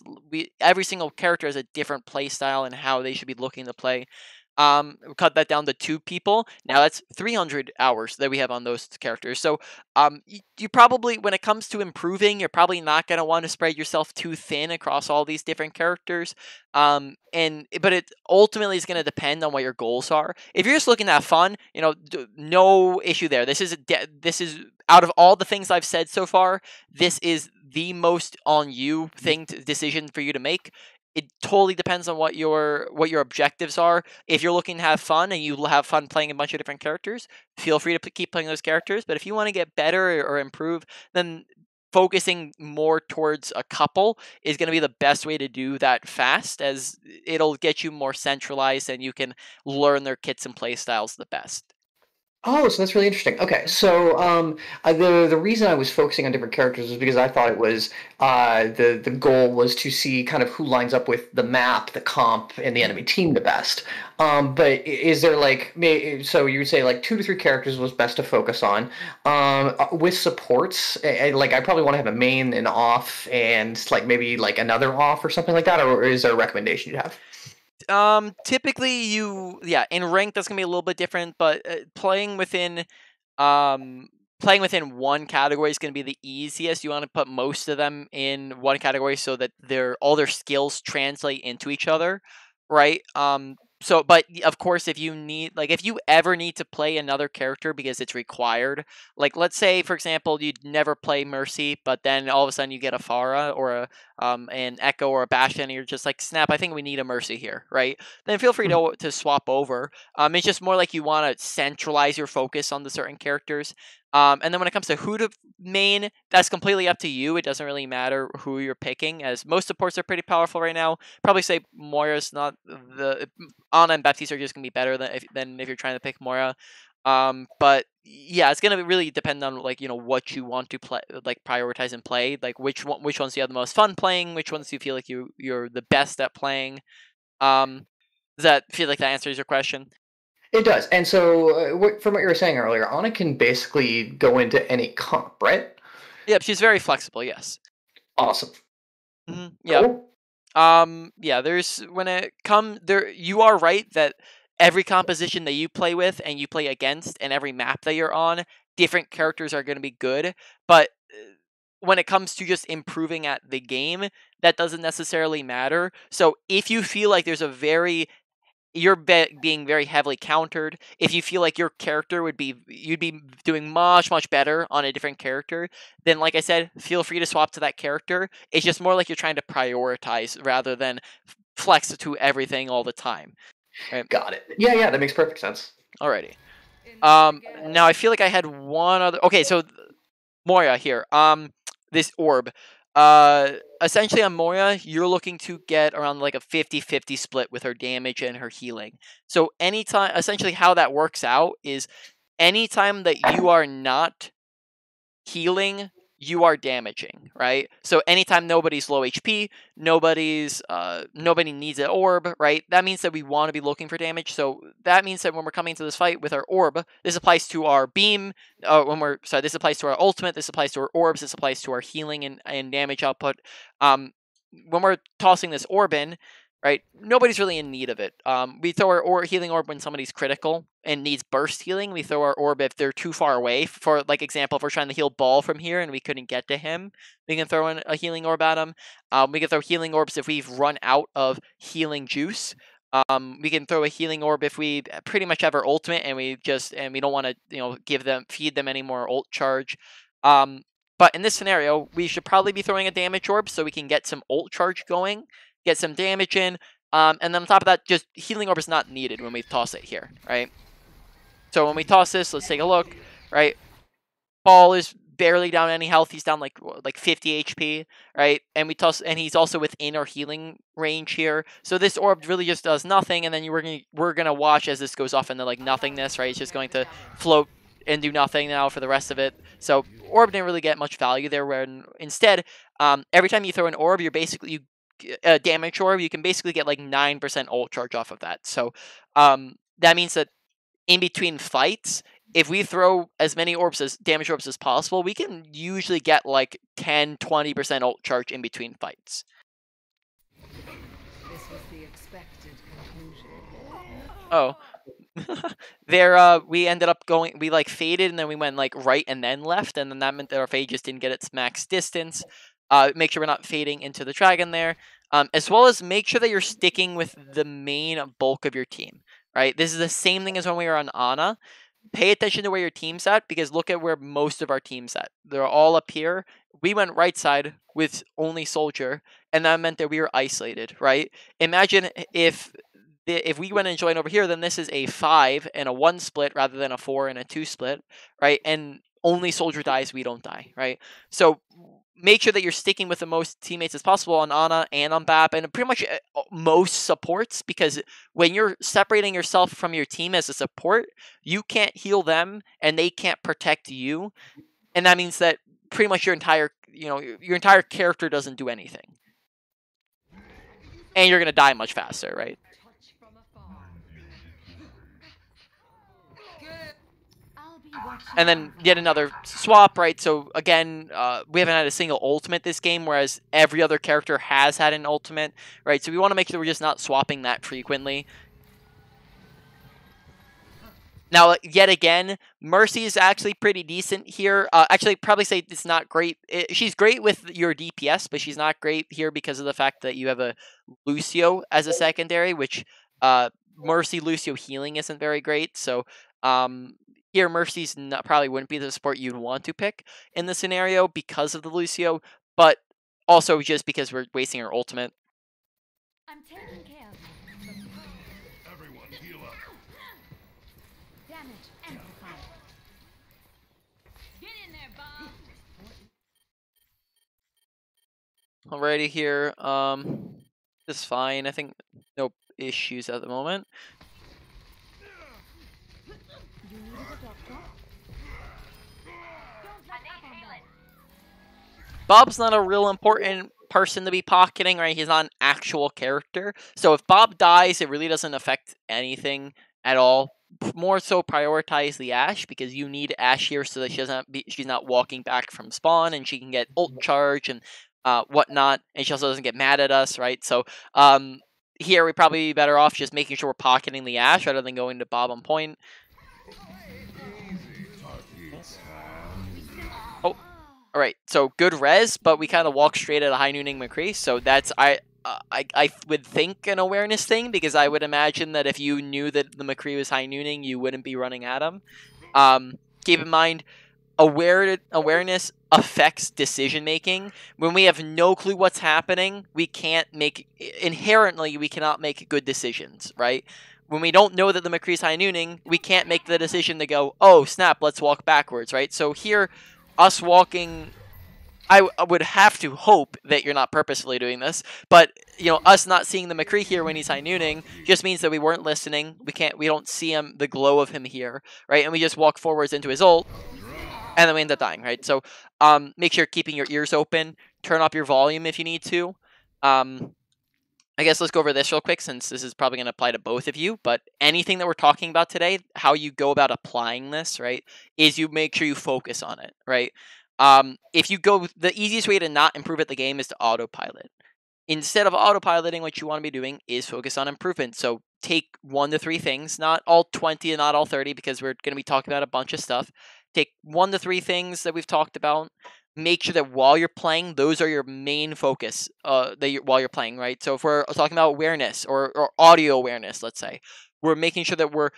every single character has a different playstyle and how they should be looking to play. cut that down to 2 people. Now that's 300 hours that we have on those characters. So you probably, when it comes to improving, you're probably not going to want to spread yourself too thin across all these different characters. But it ultimately is going to depend on what your goals are. If you're just looking to have fun, no issue there. This is out of all the things I've said so far, this is the most on you decision for you to make. It totally depends on what your objectives are. If you're looking to have fun and you have fun playing a bunch of different characters, feel free to keep playing those characters. But if you want to get better or improve, then focusing more towards a couple is going to be the best way to do that fast, as it'll get you more centralized and you can learn their kits and play styles the best. Oh, so that's really interesting. Okay, so the reason I was focusing on different characters was because I thought it was the goal was to see kind of who lines up with the map, the comp, and the enemy team the best. But is there so you would say like 2 to 3 characters was best to focus on. With supports, I probably want to have a main and off, and like maybe like another off or something like that. Or is there a recommendation you have? Typically in rank that's gonna be a little bit different, but playing within one category is gonna be the easiest. You want to put most of them in one category so that all their skills translate into each other, right? But of course, if you ever need to play another character because it's required, like let's say for example you'd never play Mercy, but then all of a sudden you get a Pharah or an Echo or a Bastion, and you're just like, snap, I think we need a Mercy here, right? Then feel free to swap over. It's just more like you want to centralize your focus on the certain characters. And then when it comes to who to main, that's completely up to you. It doesn't really matter who you're picking, as most supports are pretty powerful right now. Probably say Moira's not the Ana and Baptiste are just gonna be better than if you're trying to pick Moira. But yeah, it's gonna really depend on what you want to play, like prioritize and play, like which ones you have the most fun playing, which ones you feel like you're the best at playing. Does that feel like that answers your question? It does. And so, from what you were saying earlier, Ana can basically go into any comp, right? Yep, she's very flexible. Yes. Awesome. Mm-hmm. Yeah. Cool. There's when it come there, you are right that every composition that you play with and you play against, and every map that you're on, different characters are going to be good. But when it comes to just improving at the game, that doesn't necessarily matter. So if you feel like you're being very heavily countered, if you feel like your character you'd be doing much better on a different character, then like I said, feel free to swap to that character. It's just more like you're trying to prioritize rather than flex to everything all the time. Right? Got it. Yeah, that makes perfect sense. Alrighty. Now I feel like I had one other. Okay, so Moira here. This orb. Essentially on Moira, you're looking to get around like a 50-50 split with her damage and her healing. So essentially how that works out is anytime that you are not healing, you are damaging, right? So anytime nobody's low HP, nobody needs an orb, right? That means that we want to be looking for damage. So that means that when we're coming to this fight with our orb, this applies to our beam. This applies to our ultimate. This applies to our orbs. This applies to our healing and damage output. When we're tossing this orb in, right? Nobody's really in need of it. We throw our healing orb when somebody's critical and needs burst healing. We throw our orb if they're too far away. For like example, if we're trying to heal Ball from here and we couldn't get to him, we can throw in a healing orb at him. We can throw healing orbs if we've run out of healing juice. We can throw a healing orb if we pretty much have our ultimate and we don't want to feed them any more ult charge. But in this scenario, we should probably be throwing a damage orb so we can get some ult charge going, get some damage in, and then on top of that, just healing orb is not needed when we toss it here, right? So when we toss this, let's take a look, right? Ball is barely down any health. He's down like 50 HP, right? And we toss, and he's also within our healing range here. So this orb really just does nothing, and then we're gonna watch as this goes off into like nothingness, right? It's just going to float and do nothing now for the rest of it. So orb didn't really get much value there. Where instead, every time you throw an orb, a damage orb, you can basically get like 9% ult charge off of that. So that means that in between fights, if we throw as many damage orbs as possible, we can usually get like 10-20% ult charge in between fights. This was the expected conclusion. Oh. We ended up going, we like faded and then we went like right and then left, and then that meant that our fade just didn't get its max distance. Make sure we're not fading into the dragon there, as well as make sure that you're sticking with the main bulk of your team, right? This is the same thing as when we were on Ana. Pay attention to where your team's at, because look at where most of our team's at. They're all up here. We went right side with only soldier, and that meant that we were isolated, right? Imagine if we went and joined over here, then this is a 5 and a 1 split rather than a 4 and a 2 split, right? And only soldier dies, we don't die, right? So make sure that you're sticking with the most teammates as possible on Ana and on BAP and pretty much most supports, because when you're separating yourself from your team as a support, you can't heal them and they can't protect you. And that means that pretty much your entire character doesn't do anything. And you're going to die much faster, right? Touch from afar. I'll be watching. And then yet another swap, right? So again, we haven't had a single ultimate this game, whereas every other character has had an ultimate, right? So we want to make sure we're just not swapping that frequently. Now, yet again, Mercy is actually pretty decent here. Actually, probably say it's not great. She's great with your DPS, but she's not great here because of the fact that you have a Lucio as a secondary, which Mercy Lucio healing isn't very great. So here, Mercy's probably wouldn't be the support you'd want to pick in the scenario because of the Lucio, but also just because we're wasting our ultimate. I'm taking care of you. Everyone heal up. Damage amplified. Get in there, Bob. Alrighty here, this is fine. I think no issues at the moment. You needed a doctor? Don't let up on that. Bob's not a real important person to be pocketing, right? He's not an actual character. So if Bob dies, it really doesn't affect anything at all. More so prioritize the Ashe, because you need Ashe here so that she's not walking back from spawn and she can get ult charge and whatnot, and she also doesn't get mad at us, right? So here we'd probably be better off just making sure we're pocketing the Ashe rather than going to Bob on point. Oh, all right. So good res, but we kind of walk straight at a high nooning McCree. So that's I would think an awareness thing, because I would imagine that if you knew that the McCree was high nooning, you wouldn't be running at him. Keep in mind, awareness affects decision making. When we have no clue what's happening, we cannot make good decisions, right? When we don't know that the McCree's high nooning, we can't make the decision to go, oh snap, let's walk backwards, right? So here, us walking, I would have to hope that you're not purposefully doing this, but us not seeing the McCree here when he's high nooning just means that we weren't listening. We don't see him, the glow of him here, right? And we just walk forwards into his ult, and then we end up dying, right? So make sure you're keeping your ears open. Turn up your volume if you need to. I guess let's go over this real quick, since this is probably going to apply to both of you. But anything that we're talking about today, how you go about applying this, right, is you make sure you focus on it, right? If you go, the easiest way to not improve at the game is to autopilot. Instead of autopiloting, what you want to be doing is focus on improvement. So take 1 to 3 things, not all 20 and not all 30, because we're going to be talking about a bunch of stuff. Take 1 to 3 things that we've talked about. Make sure that while you're playing, those are your main focus while you're playing, right? So if we're talking about awareness or audio awareness, let's say, we're making sure that we're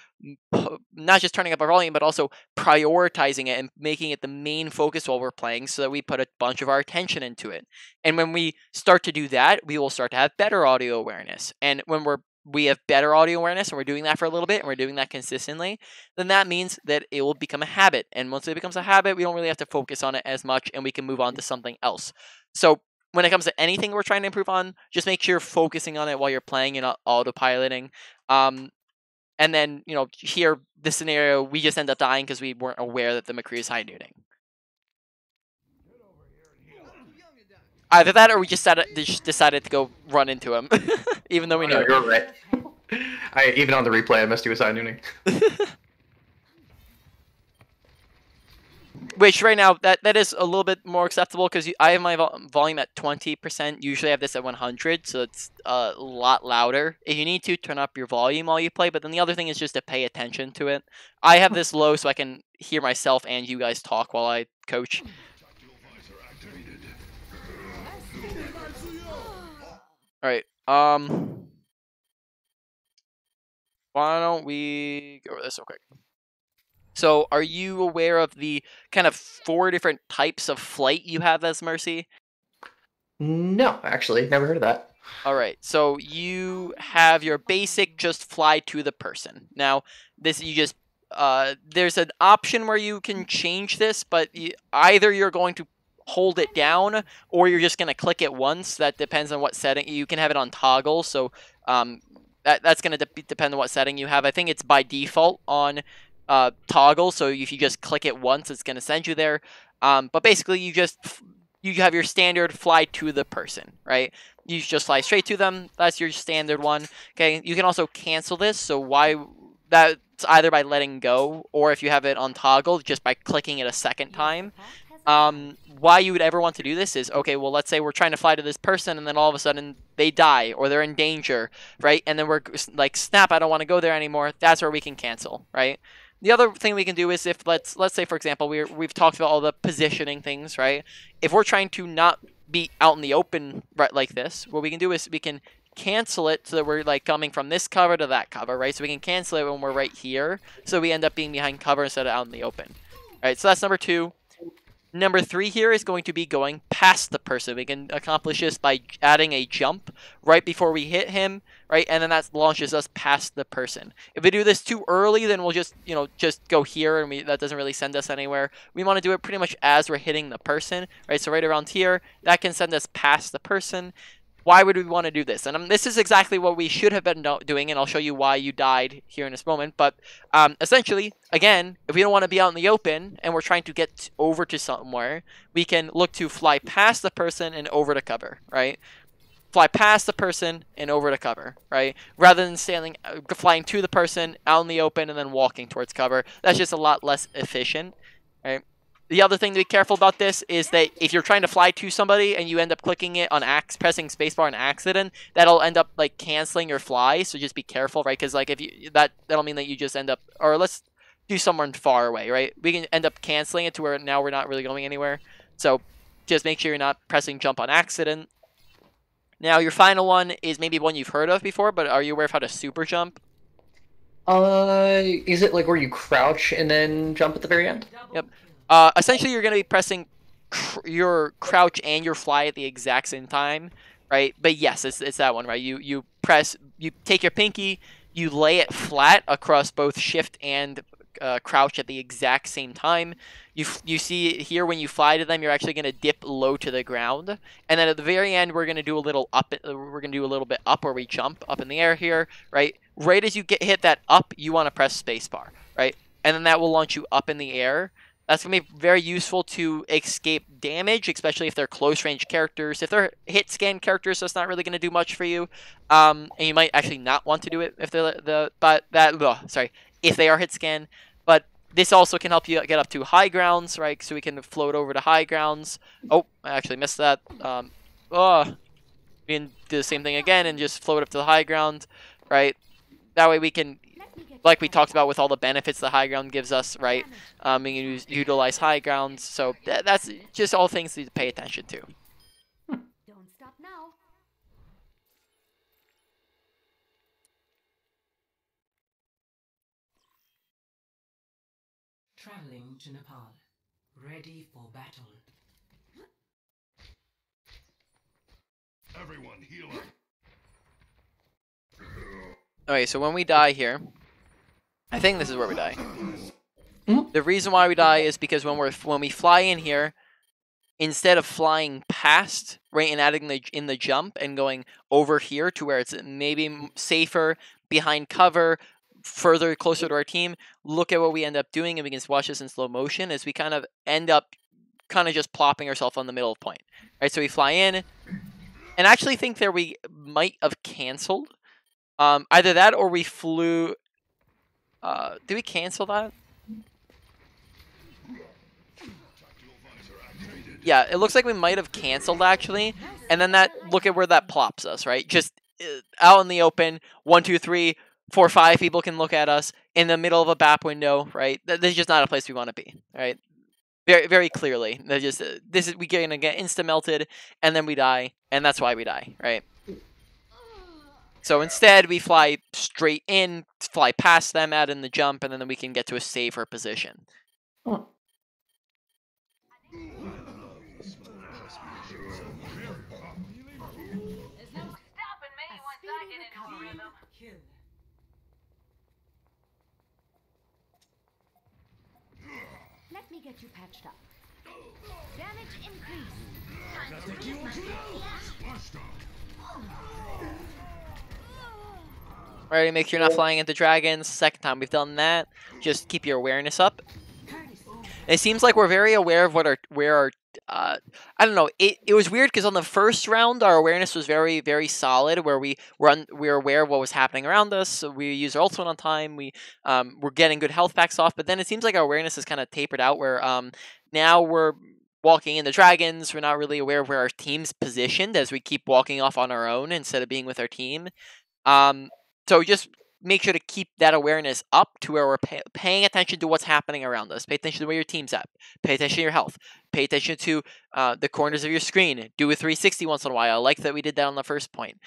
not just turning up our volume, but also prioritizing it and making it the main focus while we're playing, so that we put a bunch of our attention into it. And when we start to do that, we will start to have better audio awareness. And when we have better audio awareness and we're doing that for a little bit and we're doing that consistently, then that means that it will become a habit. And once it becomes a habit, we don't really have to focus on it as much and we can move on to something else. So when it comes to anything we're trying to improve on, just make sure you're focusing on it while you're playing and not autopiloting. And then, here, this scenario, we just end up dying because we weren't aware that the McCree is high nooning. Either that or we just decided to go run into him, even though we know. No, you're right. Even on the replay, I missed you with high nooning. Which right now that is a little bit more acceptable because I have my volume at 20%. Usually I have this at 100, so it's a lot louder. If you need to, turn up your volume while you play. But then the other thing is just to pay attention to it. I have this low so I can hear myself and you guys talk while I coach. All right. Why don't we go over this real quick? So, are you aware of the kind of 4 different types of flight you have as Mercy? No, actually, never heard of that. All right. So you have your basic just fly to the person. Now, this you just there's an option where you can change this, but either you're going to hold it down or you're just going to click it once. That depends on what setting. You can have it on toggle, so that's going to depend on what setting you have. I think it's by default on toggle, so if you just click it once, it's going to send you there. But basically, you have your standard fly to the person, right? You just fly straight to them. That's your standard one. Okay, you can also cancel this. So that's either by letting go or if you have it on toggle, just by clicking it a second time. Why you would ever want to do this is, okay, well, let's say we're trying to fly to this person and then all of a sudden they die or they're in danger, right? And then we're like, snap, I don't want to go there anymore. That's where we can cancel, right? The other thing we can do is if let's say, for example, we've talked about all the positioning things, right? If we're trying to not be out in the open right like this, what we can do is we can cancel it so that we're like coming from this cover to that cover, right? So we can cancel it when we're right here, so we end up being behind cover instead of out in the open. All right, so that's number 2. Number 3 here is going to be going past the person. We can accomplish this by adding a jump right before we hit him, right? And then that launches us past the person. If we do this too early, then we'll just go here, and that doesn't really send us anywhere. We want to do it pretty much as we're hitting the person, right? So right around here, that can send us past the person. Why would we want to do this? And this is exactly what we should have been doing, and I'll show you why you died here in this moment. But essentially, again, if we don't want to be out in the open and we're trying to get over to somewhere, we can look to fly past the person and over to cover, right? Fly past the person and over to cover, right? Rather than flying to the person, out in the open, and then walking towards cover. That's just a lot less efficient, right? The other thing to be careful about this is that if you're trying to fly to somebody and you end up clicking it on pressing spacebar on accident, that'll end up like canceling your fly. So just be careful, right? Because like if that'll mean that you just end up, or let's do someone far away, right? We can end up canceling it to where now we're not really going anywhere. So just make sure you're not pressing jump on accident. Now your final one is maybe one you've heard of before, but are you aware of how to super jump? Is it like where you crouch and then jump at the very end? Yep. Essentially, you're going to be pressing your crouch and your fly at the exact same time, right? But yes, it's that one, right? You take your pinky, you lay it flat across both shift and crouch at the exact same time. You see here when you fly to them, you're actually going to dip low to the ground, and then at the very end, we're going to do a little up. We're going to do a little bit up where we jump up in the air here, right? Right as you hit that up, you want to press spacebar, right? And then that will launch you up in the air. That's going to be very useful to escape damage, especially if they're close-range characters. If they're hit-scan characters, so it's not really going to do much for you. And you might actually not want to do it if if they are hit-scan. But this also can help you get up to high grounds, right? So we can float over to high grounds. Oh, I actually missed that. We can do the same thing again and just float up to the high ground, right? That way we can, like we talked about with all the benefits the high ground gives us, right? We can utilize high grounds. So that's just all things to pay attention to. Don't stop now. Traveling to Nepal. Ready for battle. Everyone heal up. Okay, so when we die here, I think this is where we die. The reason why we die is because when we fly in here, instead of flying past, right, and adding in the jump and going over here to where it's maybe safer, behind cover, further closer to our team, look at what we end up doing, and we can watch this in slow motion, as we kind of end up just plopping ourselves on the middle of point. Right, so we fly in, and I actually think there we might have canceled. Either that or we flew... did we cancel that? Yeah, it looks like we might have canceled actually, and then that look at where that plops us, right? Just out in the open, 1, 2, 3, 4, 5 people can look at us in the middle of a BAP window, right? This is just not a place we want to be, right? Very, very clearly, they're just this is we gonna get insta melted, and then we die, and that's why we die, right? So instead, we fly straight in, fly past them, add in the jump, and then we can get to a safer position. Oh. There's no stopping me once I get into a rhythm. Kill. Let me get you patched up. Damage increase. Alright, make sure you're not flying into dragons. Second time we've done that. Just keep your awareness up. It seems like we're very aware of where our I don't know. It was weird because on the first round our awareness was very, very solid, where we were aware of what was happening around us. So we used our ultimate on time. We were getting good health packs off, but then it seems like our awareness has kind of tapered out. Where now we're walking into dragons. We're not really aware of where our team's positioned as we keep walking off on our own instead of being with our team. So just make sure to keep that awareness up to where we're paying attention to what's happening around us. Pay attention to where your team's at. Pay attention to your health. Pay attention to the corners of your screen. Do a 360 once in a while. I like that we did that on the first point.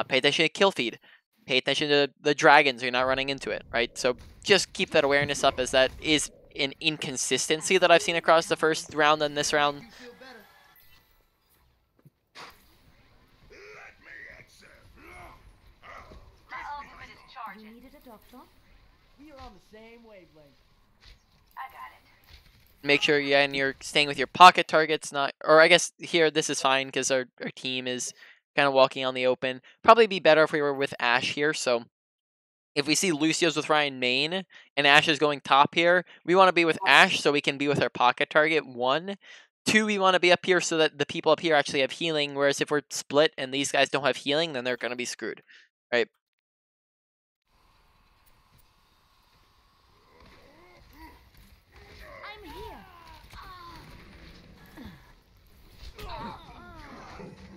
Pay attention to kill feed. Pay attention to the dragons. You're not running into it, right? So just keep that awareness up, as that is an inconsistency that I've seen across the first round and this round. My ultimate is charging. You needed a doctor? We are on the same wavelength. I got it. Make sure you're staying with your pocket targets, not, or I guess here this is fine because our team is kind of walking on the open. Probably be better if we were with Ashe here. So if we see Lucio's with Ryan main and Ashe is going top here, we want to be with Ashe so we can be with our pocket target. 1, 2, we want to be up here so that the people up here actually have healing. Whereas if we're split and these guys don't have healing, then they're going to be screwed, right? I'm here.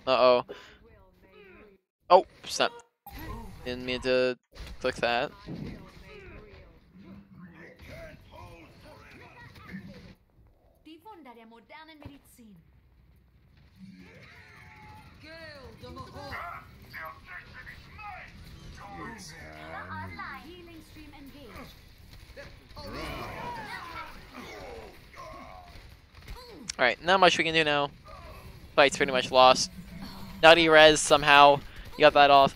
Uh-oh. Oh, snap. Didn't mean to click that. Die Wunder der modernen Medizin. Healing stream engaged. Alright, not much we can do now. Fight's pretty much lost. Nutty res somehow. You got that off.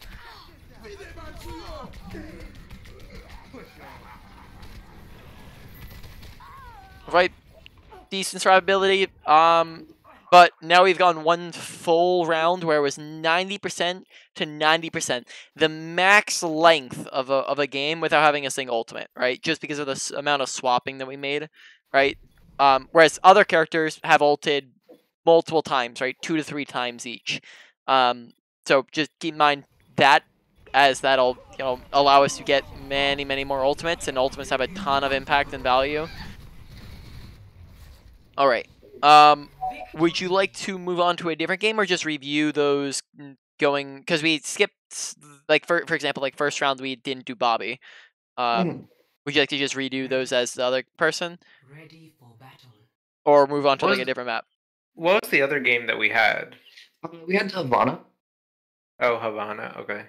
Right, decent survivability. But now we've gone one full round where it was 90% to 90%, the max length of a game without having a single ultimate, right? Just because of the amount of swapping that we made, right? Whereas other characters have ulted multiple times, right? 2 to 3 times each. So just keep in mind that, as that'll allow us to get many, many more ultimates, and ultimates have a ton of impact and value. All right. Would you like to move on to a different game or just review those going? Because we skipped, like for example, like first round we didn't do Bobby. Would you like to just redo those as the other person? Ready for battle. Or move on to like a different map? What was the other game that we had? We had Havana. Oh, Havana. Okay.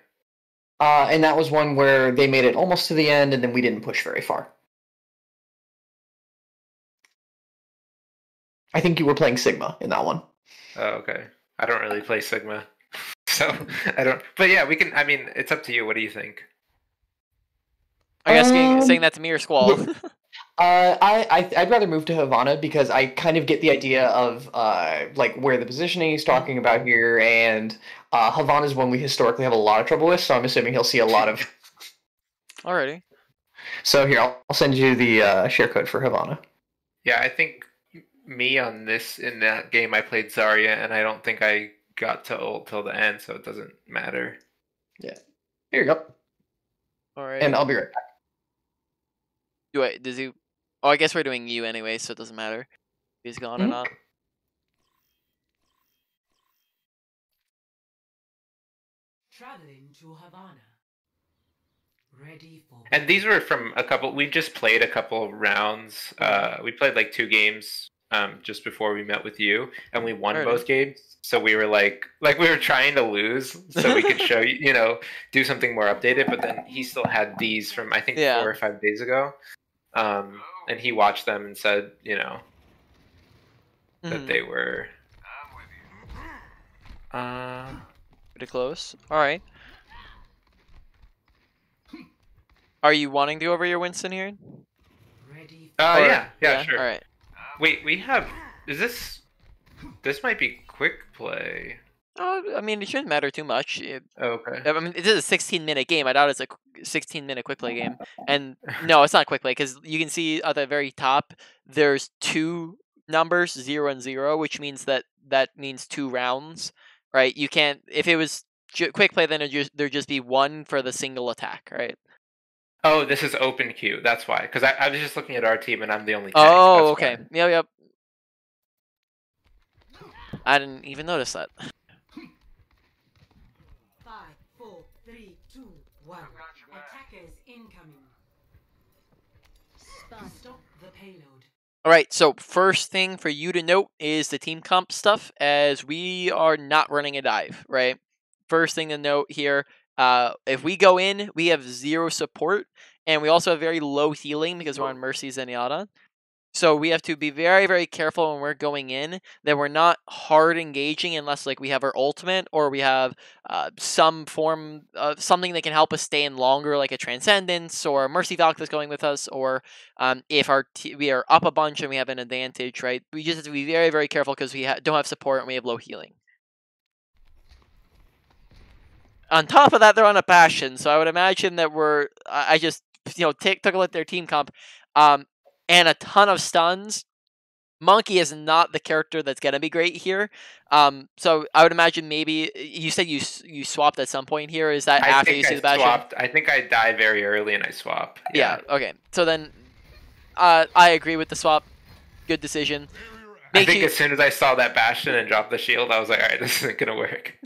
And that was one where they made it almost to the end, and then we didn't push very far. I think you were playing Sigma in that one. Oh, okay. I don't really play Sigma, so I don't. But yeah, we can. I mean, it's up to you. What do you think? Are you asking, saying that to me or Squall? I'd rather move to Havana because I kind of get the idea of like where the positioning he's talking about here, and Havana is one we historically have a lot of trouble with, so I'm assuming he'll see a lot of. Alrighty. So here, I'll send you the share code for Havana. Yeah, I think me on this, in that game I played Zarya, and I don't think I got to ult till the end, so it doesn't matter. Yeah. Here you go. Alright. And I'll be right back. Does he? Oh, I guess we're doing you anyway, so it doesn't matter if he's gone or not. Traveling to Havana. Ready for. And these were from a couple. We just played a couple of rounds. We played like 2 games just before we met with you, and we won both games. So we were like we were trying to lose, so we could show you, do something more updated. But then he still had these from I think 4 or 5 days ago, and he watched them and said, that they were pretty close. All right. Are you wanting to go over your Winston here? Ready. Yeah, sure. All right. Wait, we have. Is this? This might be quick play. Oh, I mean, it shouldn't matter too much. Okay. I mean, it is a 16-minute game. I doubt it's a 16-minute quick play game. And no, it's not quick play because you can see at the very top there's 2 numbers, 0 and 0, which means that means 2 rounds, right? You can't. If it was quick play, then there'd just be 1 for the single attack, right? Oh, this is open queue. That's why. Because I was just looking at our team and I'm the only tank. Oh, That's okay. why. Yep. I didn't even notice that. 5, 4, 3, 2, 1. Attackers incoming. Stop the payload. Alright, so first thing for you to note is the team comp stuff, as we are not running a dive, right? First thing to note here, if we go in, we have 0 support, and we also have very low healing because we're on Mercy Zenyatta. So we have to be very, very careful when we're going in that we're not hard engaging unless we have our ultimate or we have some form of something that can help us stay in longer, like a Transcendence or a Mercy Valk that's going with us, or if we are up a bunch and we have an advantage, right? We just have to be very, very careful because we don't have support and we have low healing. On top of that, they're on a Bastion, so I would imagine that I just took a look at their team comp. And a ton of stuns. Monkey is not the character that's gonna be great here. So I would imagine maybe you said you swapped at some point here. Is that after you see the Bastion? I think I die very early and I swap. Yeah. Okay. So then, I agree with the swap. Good decision. I think as soon as I saw that Bastion and dropped the shield, I was like, all right, this isn't gonna work.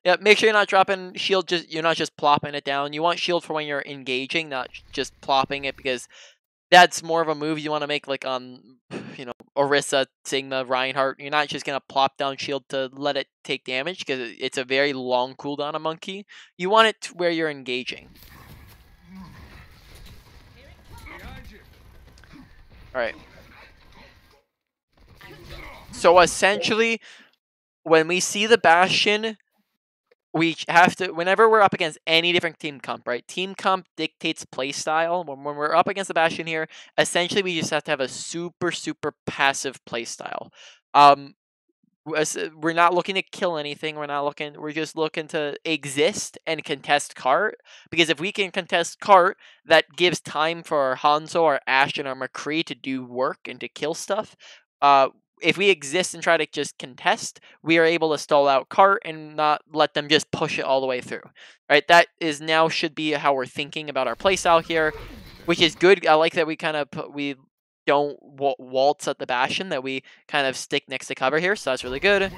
Yeah. Make sure you're not dropping shield. You're not just plopping it down. You want shield for when you're engaging, not just plopping it, because that's more of a move you want to make on, Orisa, Sigma, Reinhardt. You're not just going to plop down shield to let it take damage because it's a very long cooldown on Monkey. You want it to where you're engaging. Alright. So essentially, when we see the Bastion, we have to, whenever we're up against any different team comp, right? Team comp dictates playstyle. When we're up against the Bastion here, essentially we just have to have a super, super passive playstyle. We're not looking to kill anything. We're just looking to exist and contest cart. Because if we can contest cart, that gives time for our Hanzo, our Ashe, and our McCree to do work and to kill stuff. If we exist and try to just contest, we are able to stall out cart and not let them just push it all the way through. Right? That is now should be how we're thinking about our playstyle here, which is good. I like that we don't waltz at the Bastion, that we kind of stick next to cover here, so that's really good.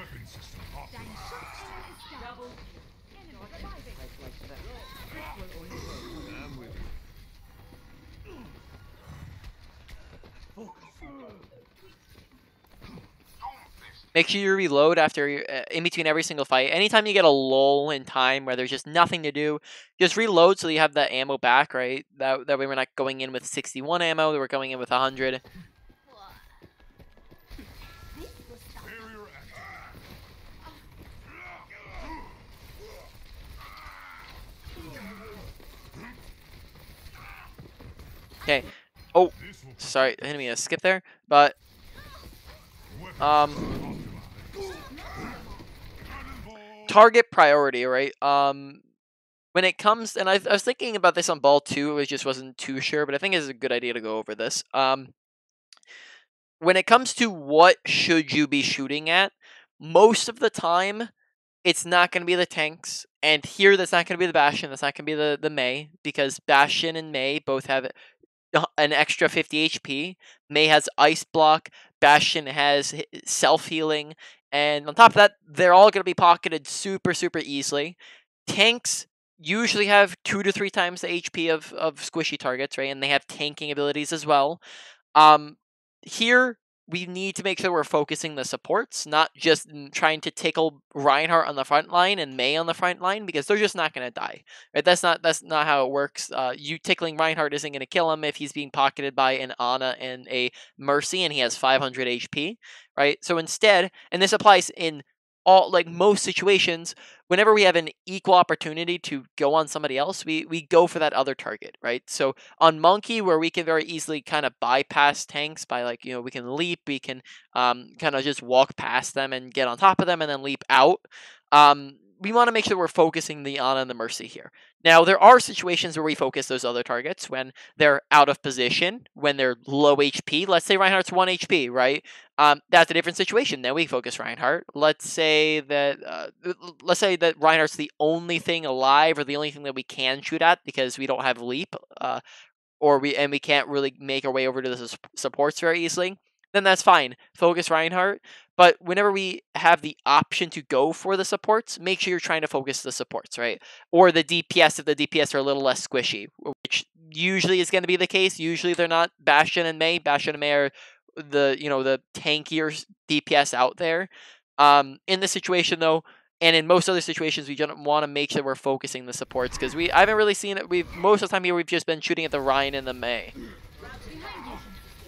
Make sure you reload after in between every single fight. Anytime you get a lull in time where there's just nothing to do, just reload so you have that ammo back, right? That way we're not going in with 61 ammo, we're going in with 100. Okay. Oh, sorry, I didn't mean to skip there, but target priority, right? When it comes, and I was thinking about this on ball 2, I just wasn't too sure, but I think it's a good idea to go over this. When it comes to what should you be shooting at, most of the time, it's not going to be the tanks, and here that's not going to be the Bastion, that's not going to be the Mei, because Bastion and Mei both have an extra 50 HP. Mei has Ice Block, Bastion has self-healing, and on top of that, they're all going to be pocketed super, super easily. tanks usually have 2 to 3 times the HP of squishy targets, right? And they have tanking abilities as well. Here we need to make sure we're focusing the supports, not just trying to tickle Reinhardt on the front line and Mei on the front line, because they're just not going to die. Right? That's not how it works. You tickling Reinhardt isn't going to kill him if he's being pocketed by an Ana and a Mercy, and he has 500 HP. Right? So instead, and this applies in all most situations, whenever we have an equal opportunity to go on somebody else, we go for that other target, right? So on Monkey, where we can very easily kind of bypass tanks by we can leap, we can kind of just walk past them and get on top of them and then leap out. We want to make sure we're focusing the Ana and the Mercy here. Now, there are situations where we focus those other targets when they're out of position, when they're low HP. Let's say Reinhardt's 1 HP, right? That's a different situation. Then we focus Reinhardt. Let's say that Reinhardt's the only thing alive, or the only thing that we can shoot at because we don't have leap, or we can't really make our way over to the supports very easily. Then that's fine. Focus Reinhardt. But whenever we have the option to go for the supports, make sure you're trying to focus the supports, right? Or the DPS if the DPS are a little less squishy, which usually is going to be the case. Usually they're not Bastion and Mei. Bastion and Mei are the tankier DPS out there. In this situation though, and in most other situations, we don't want to make sure we're focusing the supports, because I haven't really seen it. Most of the time here we've just been shooting at the Ryan and the Mei.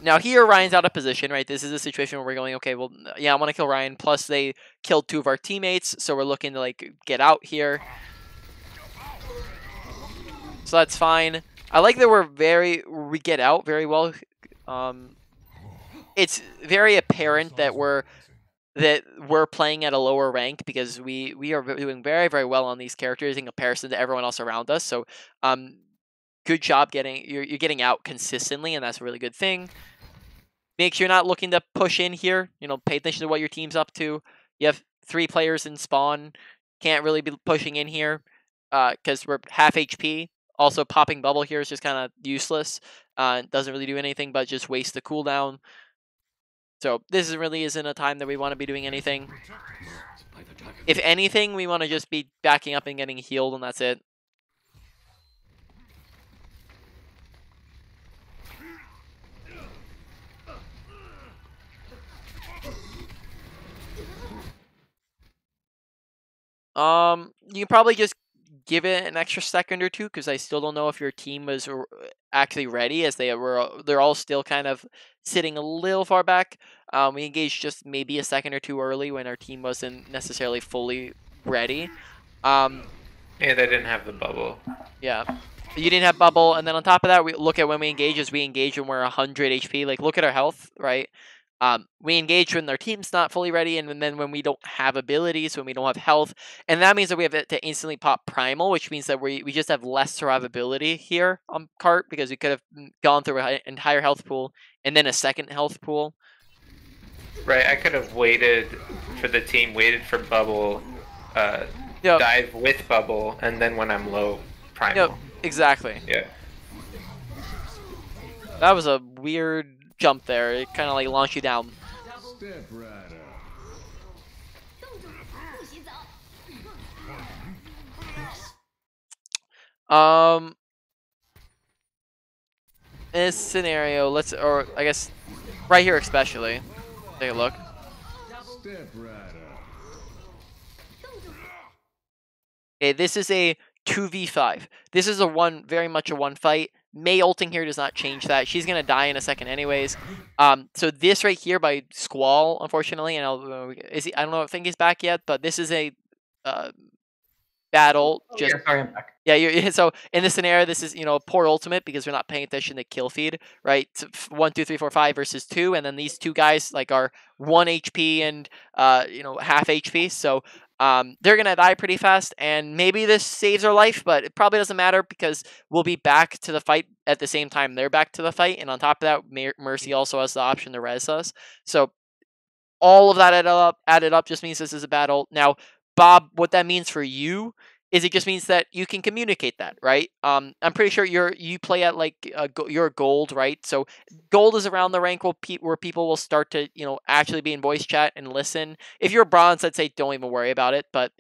Now here Ryan's out of position, right? This is a situation where we're going, okay, well, yeah, I want to kill Ryan. Plus they killed 2 of our teammates, so we're looking to get out here. So that's fine. I like that we get out very well. It's very apparent that we're playing at a lower rank, because we are doing very, very well on these characters in comparison to everyone else around us. So good job you're getting out consistently, and that's a really good thing. Make sure you're not looking to push in here. Pay attention to what your team's up to. You have 3 players in spawn. Can't really be pushing in here because we're half HP. Also, popping bubble here is just kind of useless. Doesn't really do anything but just waste the cooldown. So this really isn't a time that we want to be doing anything. If anything, we want to just be backing up and getting healed, and that's it. You can probably just give it an extra second or two, because I still don't know if your team was actually ready, as they're all still kind of sitting a little far back. We engaged just maybe a second or two early when our team wasn't necessarily fully ready. Yeah, they didn't have the bubble. Yeah. You didn't have bubble, and then on top of that, we look at when we engage when we're 100 HP. Look at our health, right? We engage when our team's not fully ready, and then when we don't have abilities, when we don't have health, and that means that we have to instantly pop primal, which means that we just have less survivability here on cart, because we could have gone through an entire health pool and then a second health pool. Right, I could have waited for the team, waited for bubble, dive with bubble, and then when I'm low, primal. Yep, exactly. Yeah. That was a weird jump there. It kind of launched you down. Step right up. In this scenario, or I guess right here especially, take a look. Step right up. Okay, this is a 2v5. This is very much a one fight. Mei ulting here does not change that. She's gonna die in a second anyways. So this right here by Squall, unfortunately, and I don't think he's back yet, but this is a bad ult. Yeah, sorry, I'm back. Yeah, so in this scenario, this is poor ultimate, because we're not paying attention to kill feed, right? 1, 2, 3, 4, 5 versus 2, and then these 2 guys are 1 HP and half HP, so they're gonna die pretty fast, and maybe this saves our life, but it probably doesn't matter, because we'll be back to the fight at the same time they're back to the fight, and on top of that, Mercy also has the option to res us. So all of that added up just means this is a bad ult. Now, Bob, what that means for you is it just means that you can communicate that, right? I'm pretty sure you play at you're gold, right? So gold is around the rank where people will start to actually be in voice chat and listen. If you're bronze, I'd say don't even worry about it, but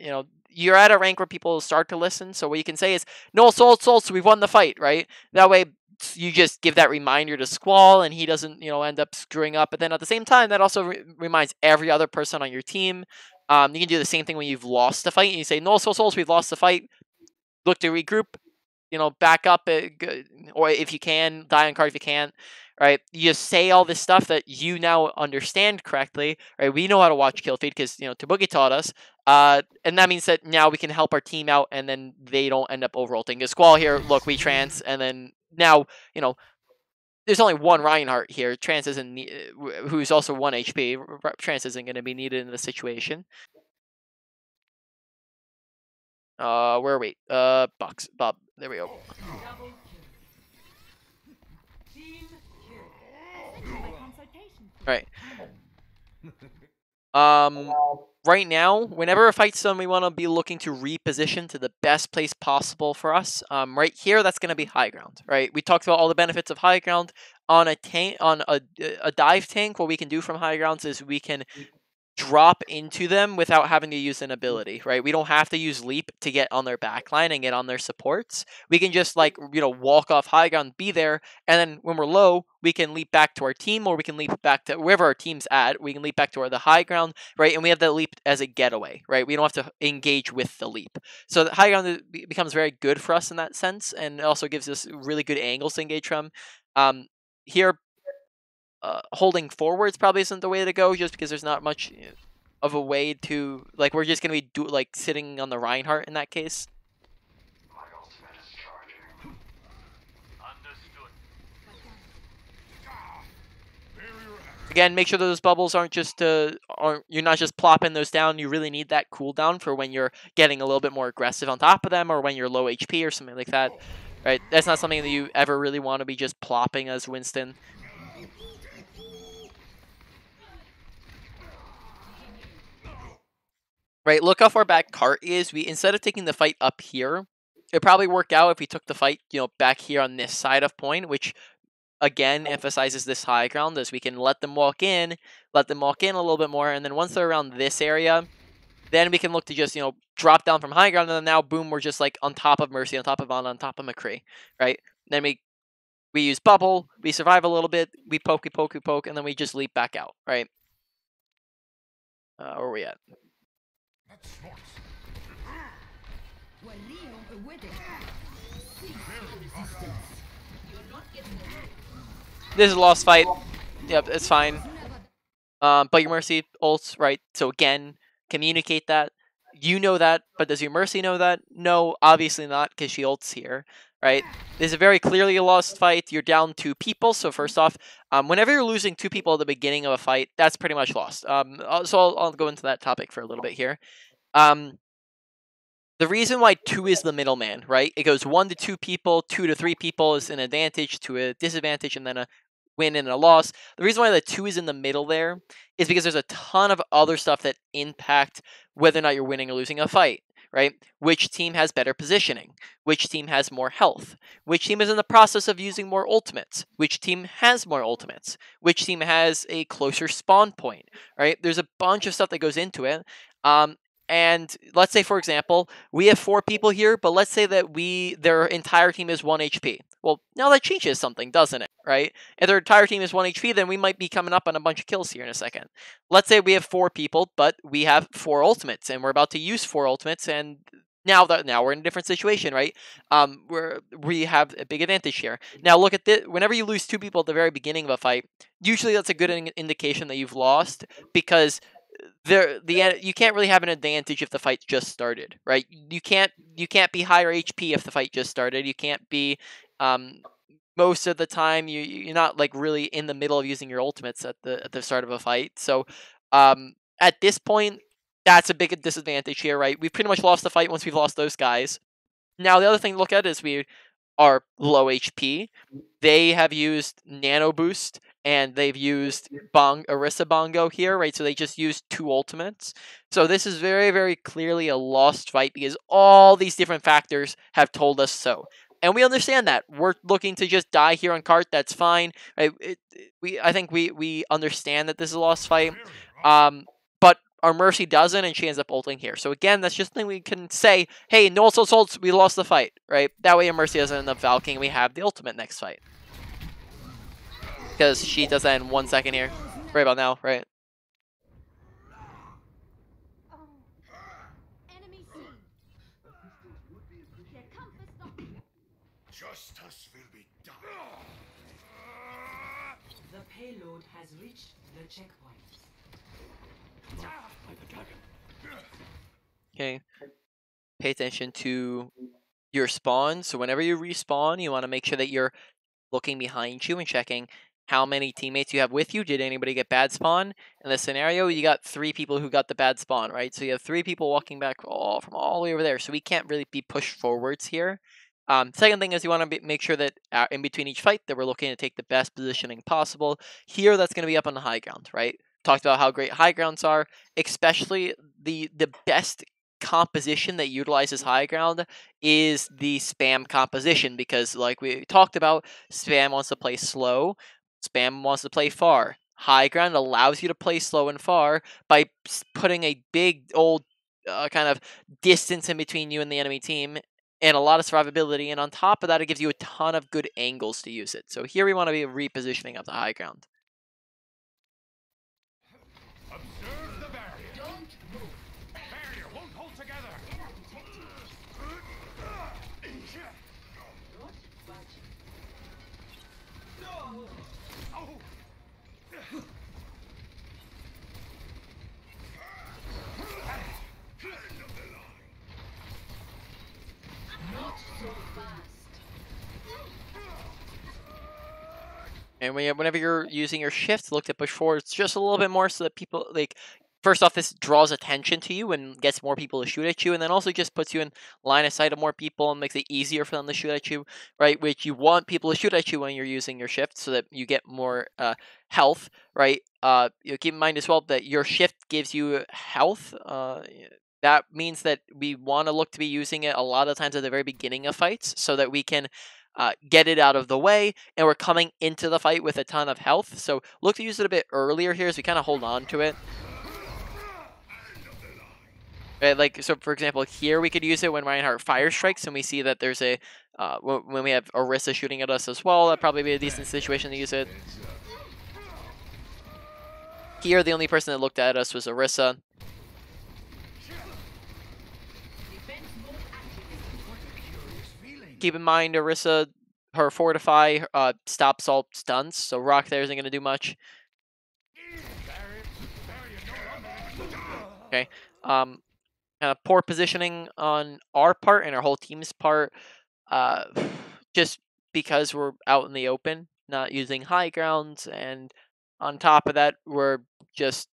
you're at a rank where people start to listen. So what you can say is, no, Soul, we've won the fight, right? That way you just give that reminder to Squall, and he doesn't, end up screwing up. But then at the same time, that also reminds every other person on your team. You can do the same thing when you've lost the fight. And you say, no, Souls, we've lost the fight. Look to regroup. Back up, or if you can, die on card if you can't. Right? You just say all this stuff that you now understand correctly. Right? We know how to watch kill feed because Tabuki taught us. And that means that now we can help our team out, and then they don't end up overulting. Because Squall here, look, we trance, and then now there's only one Reinhardt here. Trance isn't, who's also 1 HP. Trance isn't going to be needed in this situation. Where are we? Bob. There we go. Right. Right now, whenever a fight's done, we want to be looking to reposition to the best place possible for us. Right here, that's going to be high ground. Right. We talked about all the benefits of high ground. On a tank, on a dive tank, what we can do from high grounds is we can drop into them without having to use an ability, right? We don't have to use leap to get on their backline and get on their supports. We can just walk off high ground, be there, and then when we're low, we can leap back to our team, or we can leap back to wherever our team's at. We can leap back to the high ground, right? And we have that leap as a getaway, right? We don't have to engage with the leap. So the high ground becomes very good for us in that sense, and it also gives us really good angles to engage from. Here, holding forwards probably isn't the way to go, just because there's not much of a way to, we're just going to be sitting on the Reinhardt in that case. Again, make sure those bubbles aren't just you're not just plopping those down. You really need that cooldown for when you're getting a little bit more aggressive on top of them, or when you're low HP or something like that. Right? That's not something that you ever really want to be just plopping as Winston. Right, look how far back Cart is. We, instead of taking the fight up here, it'd probably work out if we took the fight, back here on this side of point, which again emphasizes this high ground, as we can let them walk in a little bit more, and then once they're around this area, then we can look to just, drop down from high ground, and then now boom, we're just on top of Mercy, on top of Anna, on top of McCree, right? Then we use bubble, we survive a little bit, we poke, and then we just leap back out, right? Where are we at? This is a lost fight. Yep, it's fine. But your Mercy ults, right? So again, communicate that. You know that, but does your Mercy know that? No, obviously not, because she ults here, right? This is very clearly a lost fight. You're down 2 people, so first off, whenever you're losing 2 people at the beginning of a fight, that's pretty much lost. So I'll go into that topic for a little bit here. The reason why 2 is the middleman, right? It goes 1 to 2 people, 2 to 3 people is an advantage to a disadvantage, and then a win and a loss. The reason why the 2 is in the middle there is because there's a ton of other stuff that impact whether or not you're winning or losing a fight, right? Which team has better positioning? Which team has more health? Which team is in the process of using more ultimates? Which team has more ultimates? Which team has a closer spawn point, right? There's a bunch of stuff that goes into it. And let's say, for example, we have 4 people here, but let's say that their entire team is 1 HP. Well, now that changes something, doesn't it, right? If their entire team is 1 HP, then we might be coming up on a bunch of kills here in a second. Let's say we have 4 people, but we have 4 ultimates, and we're about to use 4 ultimates, and now we're in a different situation, right? We have a big advantage here. Now look at this. Whenever you lose 2 people at the very beginning of a fight, usually that's a good indication that you've lost, because you can't really have an advantage if the fight just started, right? You can't be higher HP if the fight just started. You can't be most of the time you're not really in the middle of using your ultimates at the start of a fight. So at this point, that's a big disadvantage here, right? We've pretty much lost the fight once we've lost those guys. Now the other thing to look at is we are low HP. They have used Nano Boost, and they've used Orisa Bongo here, right? So they just used 2 ultimates. So this is very, very clearly a lost fight, because all these different factors have told us so. And we understand that. We're looking to just die here on cart, that's fine. Right? I think we understand that this is a lost fight. But our Mercy doesn't, and she ends up ulting here. So again, that's just something we can say, hey, no ults, we lost the fight, right? That way our Mercy doesn't end up valking, and we have the ultimate next fight. Because she does that in 1 second here. Right about now, right? Enemy seen. Der Kampf ist noch. Justice will be done. The payload has reached the checkpoint. Okay. Pay attention to your spawn. So whenever you respawn, you want to make sure that you're looking behind you and checking how many teammates you have with you. Did anybody get bad spawn? In this scenario, you got 3 people who got the bad spawn, right? So you have 3 people walking back from all the way over there. So we can't really be pushed forwards here. Second thing is you want to make sure that in between each fight that we're looking to take the best positioning possible. Here, that's going to be up on the high ground, right? Talked about how great high grounds are, especially the best composition that utilizes high ground is the spam composition, because like we talked about, spam wants to play slow, spam wants to play far. High ground allows you to play slow and far by putting a big old kind of distance in between you and the enemy team, and a lot of survivability, and on top of that, it gives you a ton of good angles to use it. So here we want to be repositioning up the high ground. Observe the barrier. Don't move. Barrier won't hold together. And whenever you're using your shift, look to push forward just a little bit more so that people, like, first off, this draws attention to you and gets more people to shoot at you, and then also just puts you in line of sight of more people and makes it easier for them to shoot at you, right? Which you want people to shoot at you when you're using your shift so that you get more health, right? Keep in mind as well that your shift gives you health. That means that we want to look to be using it a lot of times at the very beginning of fights so that we can get it out of the way, and we're coming into the fight with a ton of health. So look to use it a bit earlier here as we kind of hold on to it. Right, like, so for example, here we could use it when Reinhardt fire strikes, and we see that there's a, when we have Orisa shooting at us as well, that'd probably be a decent situation to use it. Here, the only person that looked at us was Orisa. Keep in mind, Orisa, her Fortify stops all stuns, so Rock there isn't going to do much. Okay, kind of poor positioning on our part and our whole team's part, just because we're out in the open, not using high grounds, and on top of that, we're just,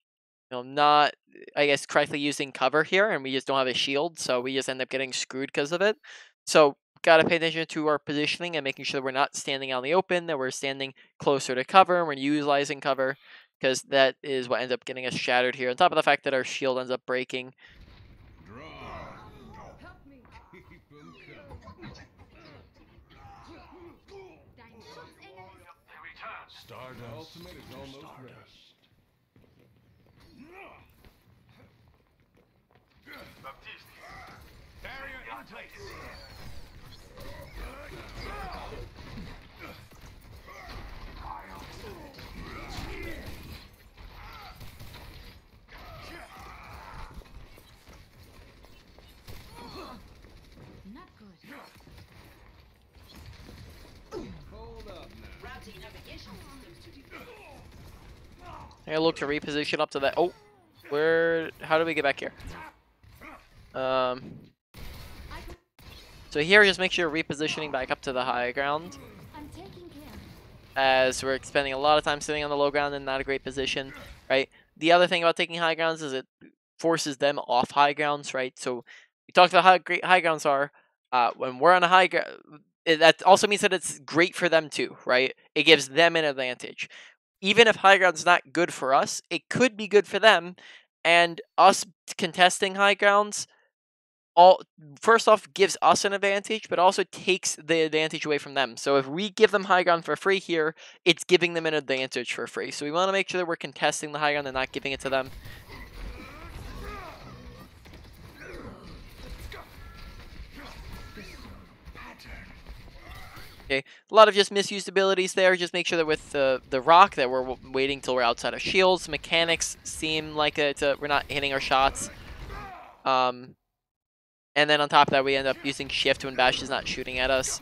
not, I guess, correctly using cover here, and we just don't have a shield, so we just end up getting screwed because of it. So gotta pay attention to our positioning and making sure that we're not standing out in the open, that we're standing closer to cover, and we're utilizing cover, because that is what ends up getting us shattered here, on top of the fact that our shield ends up breaking. Help me. Keep 'em coming. Dein Schutzengel ist Stardust. Ultimate is almost ready. Barrier in place. not good. Hold up now. I look to reposition up to that. Oh, how do we get back here? So here, just make sure you're repositioning back up to the high ground, I'm taking care. as we're spending a lot of time sitting on the low ground and not a great position, right? The other thing about taking high grounds is it forces them off high grounds, right? So we talked about how great high grounds are. When we're on a high ground, that also means that it's great for them too, right? It gives them an advantage. Even if high ground's not good for us, it could be good for them, and us contesting high grounds, first off, gives us an advantage, but also takes the advantage away from them. So if we give them high ground for free here, it's giving them an advantage for free. So we want to make sure that we're contesting the high ground and not giving it to them. Okay, a lot of just misused abilities there. Just make sure that with the rock that we're waiting till we're outside of shields. Mechanics seem like we're not hitting our shots. And then on top of that, we end up using shift when Bash is not shooting at us.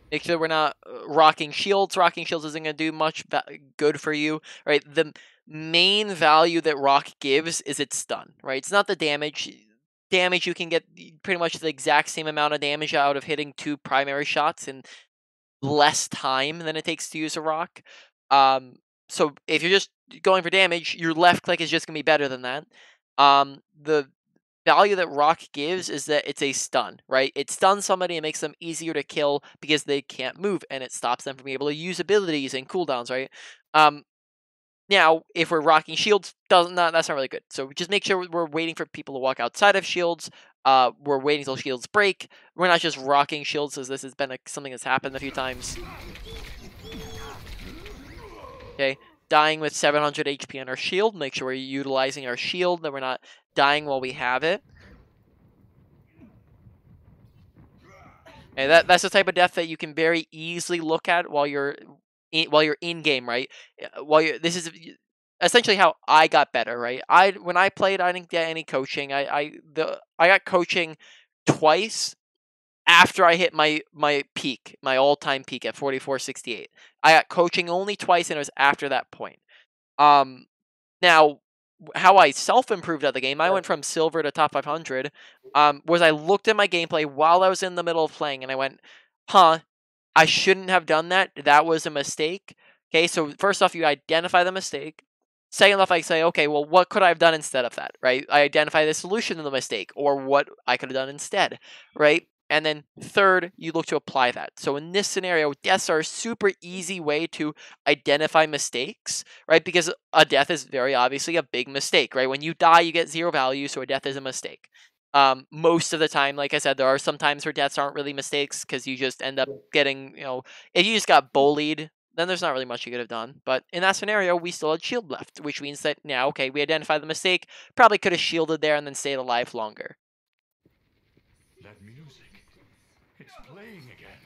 Make sure we're not rocking shields. Rocking shields isn't going to do much good for you, right? The main value that rock gives is its stun, right? It's not the damage. Damage, you can get pretty much the exact same amount of damage out of hitting 2 primary shots in less time than it takes to use a rock. So if you're just going for damage, your left click is just going to be better than that. The value that rock gives is that it's a stun, right? It stuns somebody and makes them easier to kill because they can't move, and it stops them from being able to use abilities and cooldowns, right? Now, if we're rocking shields, that's not really good. So just make sure we're waiting for people to walk outside of shields. We're waiting till shields break. We're not just rocking shields, as this has been something that's happened a few times. Okay, dying with 700 HP on our shield. Make sure we're utilizing our shield, that we're not dying while we have it. And that's the type of death that you can very easily look at while you're in game, right? This is essentially how I got better, right? When I played, I didn't get any coaching. I got coaching twice after I hit my peak, my all-time peak at 4468. I got coaching only twice, and it was after that point. Now, how I self-improved at the game, I went from silver to top 500, was I looked at my gameplay while I was in the middle of playing, and I went, huh, I shouldn't have done that. That was a mistake. Okay, so first off, you identify the mistake. Second off, I say, okay, well, what could I have done instead of that, right? I identify the solution to the mistake, or what I could have done instead, right? And then third, you look to apply that. So in this scenario, deaths are a super easy way to identify mistakes, right? Because a death is very obviously a big mistake, right? When you die, you get 0 value, so a death is a mistake. Most of the time, like I said, there are some times where deaths aren't really mistakes because you just end up getting, if you just got bullied, then there's not really much you could have done. But in that scenario, we still had shield left, which means that now, okay, we identified the mistake, probably could have shielded there and then stayed alive longer. That music. It's playing again.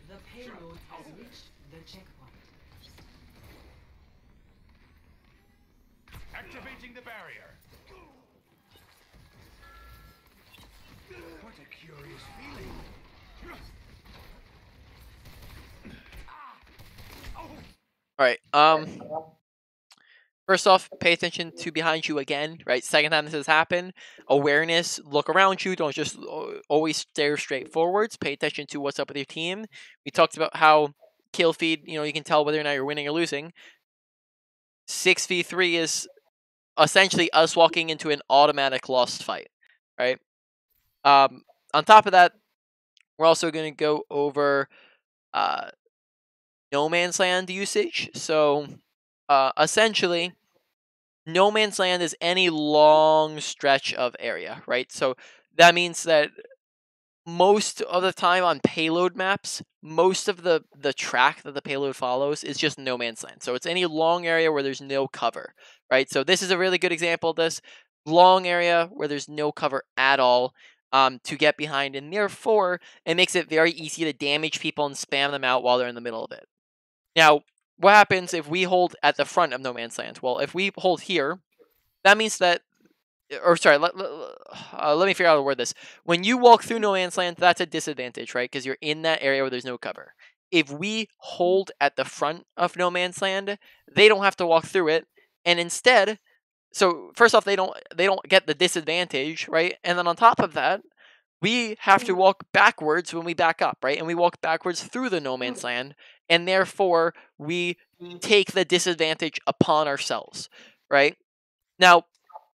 The payload has reached the checkpoint. Activating the barrier. What a curious feeling. All right. First off, pay attention to behind you again, right? Second time this has happened, awareness, look around you. Don't just always stare straight forwards. Pay attention to what's up with your team. We talked about how kill feed, you can tell whether or not you're winning or losing. 6v3 is essentially us walking into an automatic lost fight, right? On top of that, we're also going to go over no man's land usage. So essentially, no man's land is any long stretch of area, right? So that means that most of the time on payload maps, most of the track that the payload follows is just no man's land. So it's any long area where there's no cover, right? So this is a really good example of this. Long area where there's no cover at all to get behind, and therefore it makes it very easy to damage people and spam them out while they're in the middle of it. Now, what happens if we hold at the front of no man's land? Well, if we hold here, that means that, or sorry, let me figure out how to word this. When you walk through no man's land, that's a disadvantage, right? Because you're in that area where there's no cover. If we hold at the front of no man's land, they don't have to walk through it, and instead, so first off, they don't get the disadvantage, right? And then on top of that, we have to walk backwards when we back up, right? And we walk backwards through the no man's land, and therefore we take the disadvantage upon ourselves, right? Now,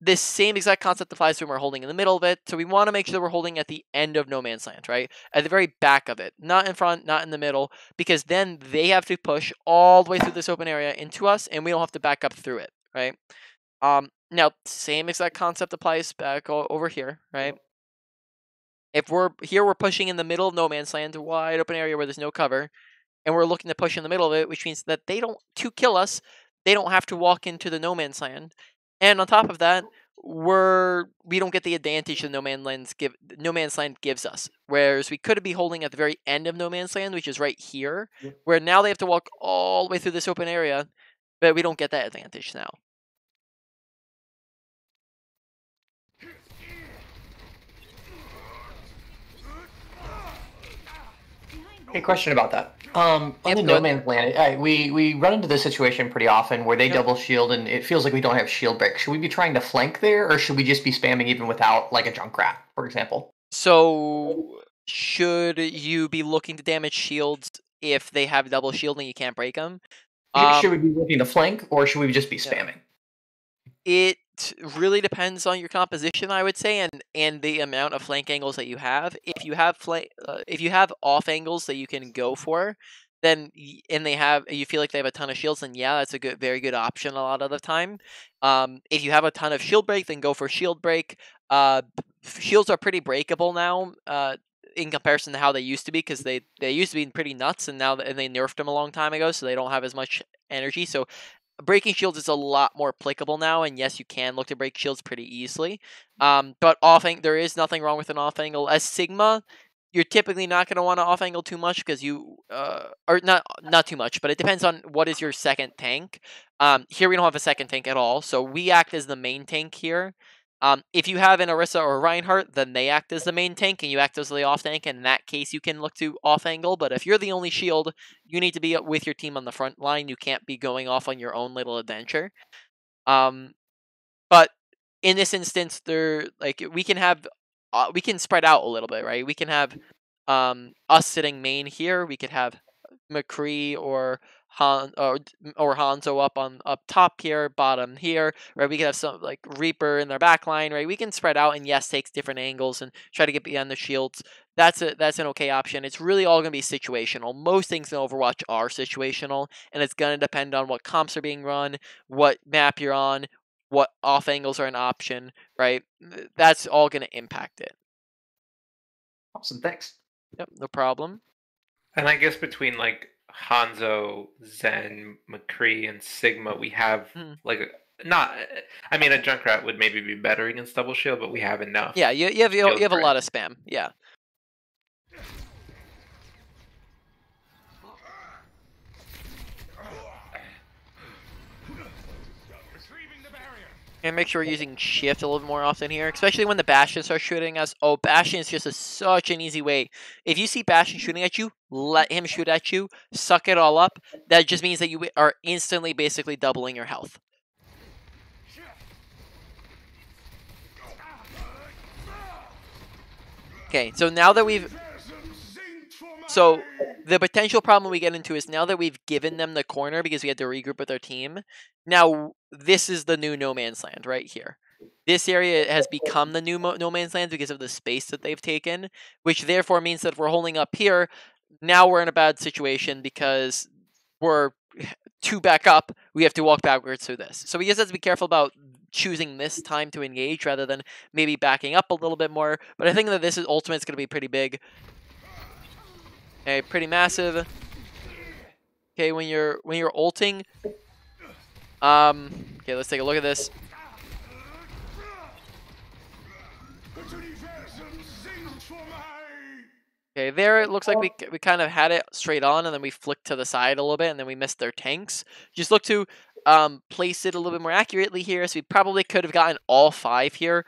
this same exact concept applies to when we're holding in the middle of it, so we want to make sure that we're holding at the end of no man's land, right? At the very back of it, not in front, not in the middle, because then they have to push all the way through this open area into us, and we don't have to back up through it, right? Now, same exact concept applies back over here, right? If we're pushing in the middle of no man's land, a wide open area where there's no cover, and we're looking to push in the middle of it, which means that they don't to kill us, they don't have to walk into the no man's land. And on top of that, we don't get the advantage that no man's land gives us. Whereas we could be holding at the very end of no man's land, which is right here, where now they have to walk all the way through this open area, but we don't get that advantage now. Hey, question about that. On the No Man's Land, we run into this situation pretty often where they double shield and it feels like we don't have shield break. Should we be trying to flank there, or should we just be spamming even without, like, a Junkrat, for example? So, should you be looking to damage shields if they have double shield and you can't break them? Should we be looking to flank, or should we just be spamming? It really depends on your composition, I would say, and the amount of flank angles that you have. If you have off angles that you can go for, then you feel like they have a ton of shields, then yeah, that's a very good option a lot of the time. If you have a ton of shield break, then go for shield break. Shields are pretty breakable now. In comparison to how they used to be, because they used to be pretty nuts, and they nerfed them a long time ago, so they don't have as much energy. So breaking shields is a lot more applicable now, and yes, you can look to break shields pretty easily. But there is nothing wrong with an off angle. As Sigma, you're typically not going to want to off angle too much because or not too much, but it depends on what is your second tank. Here we don't have a second tank at all, so we act as the main tank here. If you have an Orisa or Reinhardt, then they act as the main tank, and you act as the off tank. In that case, you can look to off angle. But if you're the only shield, you need to be with your team on the front line. You can't be going off on your own little adventure. But in this instance, we can spread out a little bit, right? We can have us sitting main here. We could have McCree or Hanzo up top here, bottom here, right? We could have some like Reaper in their back line, right? We can spread out and yes, takes different angles and try to get beyond the shields. That's an okay option. It's really all going to be situational. Most things in Overwatch are situational, and it's going to depend on what comps are being run, what map you're on, what off angles are an option, right? That's all going to impact it. Awesome, thanks. Yep, no problem. And I guess between like Hanzo, Zen, McCree, and Sigma, we have a Junkrat would maybe be better against double shield, but we have enough. Yeah, you have a lot of spam. Yeah. And make sure we're using shift a little more often here, especially when the Bastion starts shooting us. Oh, Bastion is just such an easy way. If you see Bastion shooting at you, let him shoot at you, suck it all up. That just means that you are instantly basically doubling your health. Okay, so now that So the potential problem we get into is now that we've given them the corner because we had to regroup with our team, now this is the new no man's land right here. This area has become the new no man's land because of the space that they've taken, which therefore means that if we're holding up here, now we're in a bad situation because we're 2 back up, we have to walk backwards through this. So we just have to be careful about choosing this time to engage rather than maybe backing up a little bit more. But I think that this ultimate's going to be pretty big. Okay, pretty massive. Okay, when you're ulting, okay, let's take a look at this. Okay, there it looks like we kind of had it straight on, and then we flicked to the side a little bit, and then we missed their tanks. Just look to place it a little bit more accurately here, so we probably could have gotten all 5 here,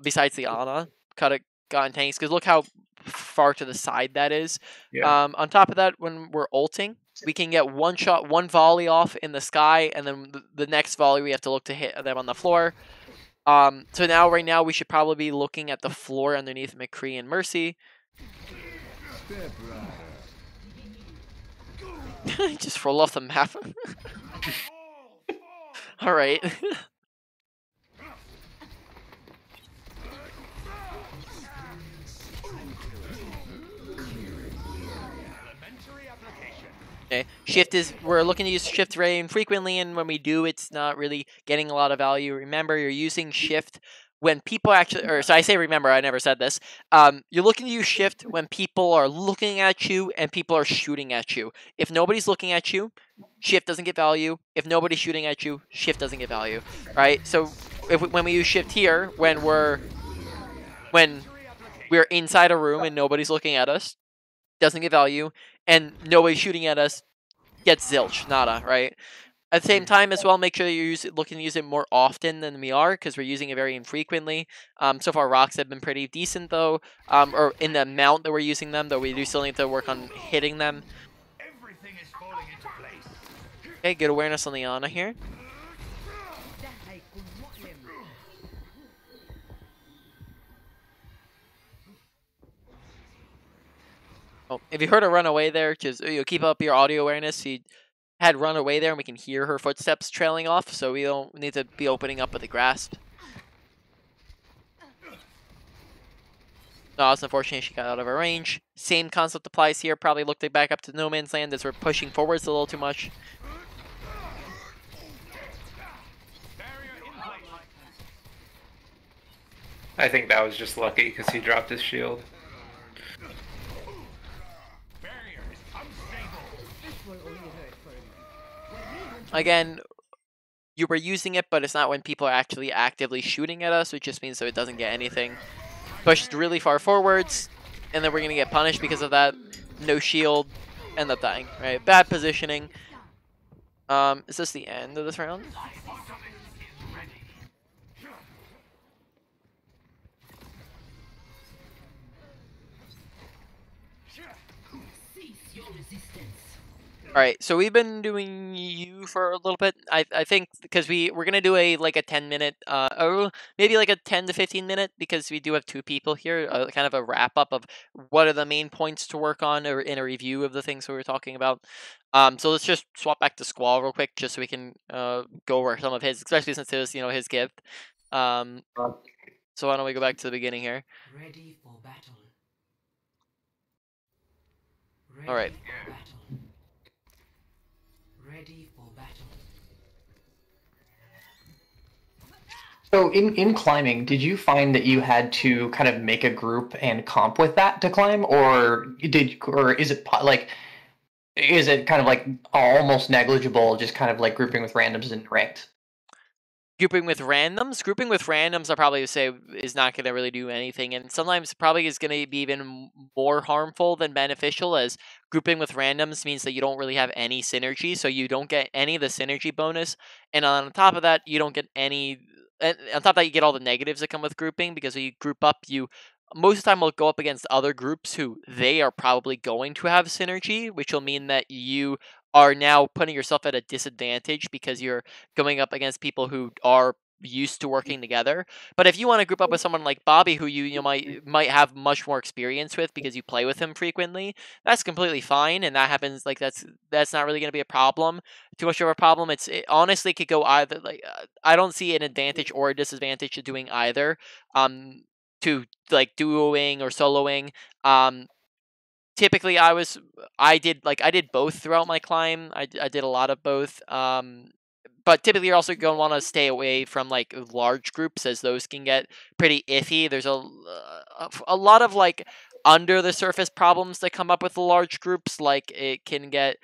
besides the Ana. Could have gotten tanks, because look how far to the side that is. Yeah. On top of that, when we're ulting, we can get one shot, one volley off in the sky, and then the next volley we have to look to hit them on the floor. So now, right now, we should probably be looking at the floor underneath McCree and Mercy. Just roll off the map. All right. Okay, we're looking to use shift very infrequently, and when we do, it's not really getting a lot of value. Remember, you're using shift when people so I say remember, I never said this. You're looking to use shift when people are looking at you and people are shooting at you. If nobody's looking at you, shift doesn't get value. If nobody's shooting at you, shift doesn't get value, right? So when we use shift here, when we're inside a room and nobody's looking at us, doesn't get value, and nobody's shooting at us, gets zilch, nada, right? At the same time as well, make sure you're looking to use it more often than we are, because we're using it very infrequently. So far, rocks have been pretty decent, though, or in the amount that we're using them, though we do still need to work on hitting them. Everything is falling into place. Okay, good awareness on the Ana here. Oh, if you heard her run away there, just keep up your audio awareness. She had run away there, and we can hear her footsteps trailing off, so we don't need to be opening up with the grasp. No, it's unfortunate she got out of her range. Same concept applies here. Probably looked back up to no man's land as we're pushing forwards a little too much. I think that was just lucky because he dropped his shield. Again, you were using it, but it's not when people are actually actively shooting at us, which just means so it doesn't get anything. Pushed really far forwards, and then we're going to get punished because of that. No shield, end up dying, right? Bad positioning. Is this the end of this round? Alright, so we've been doing you for a little bit. I think because we're gonna do a 10-minute or maybe like a 10 to 15 minute, because we do have two people here, kind of a wrap up of what are the main points to work on, or in a review of the things we were talking about. So let's just swap back to Squall real quick, just so we can go over some of his, especially since it was his gift. So why don't we go back to the beginning here? Ready for battle. All right. Ready for battle. So in climbing, did you find that you had to kind of make a group and comp with that to climb, or is it kind of like almost negligible, just kind of like grouping with randoms and ranked? Grouping with randoms, I'll probably say is not going to really do anything, and sometimes probably is going to be even more harmful than beneficial, as grouping with randoms means that you don't really have any synergy, so you don't get any of the synergy bonus, and on top of that, you don't get any. And on top of that, you get all the negatives that come with grouping, because when you group up, you most of the time will go up against other groups who they are probably going to have synergy, which will mean that you are now putting yourself at a disadvantage because you're going up against people who are used to working together. But if you want to group up with someone like Bobby, who you might have much more experience with because you play with him frequently, that's completely fine, and that happens. Like that's not really going to be a problem. Too much of a problem. It honestly could go either. I don't see an advantage or a disadvantage to doing either. To like duoing or soloing. Typically I did both throughout my climb. I did a lot of both. But typically you're also going to want to stay away from like large groups, as those can get pretty iffy. There's a lot of like under the surface problems that come up with the large groups. Like it can get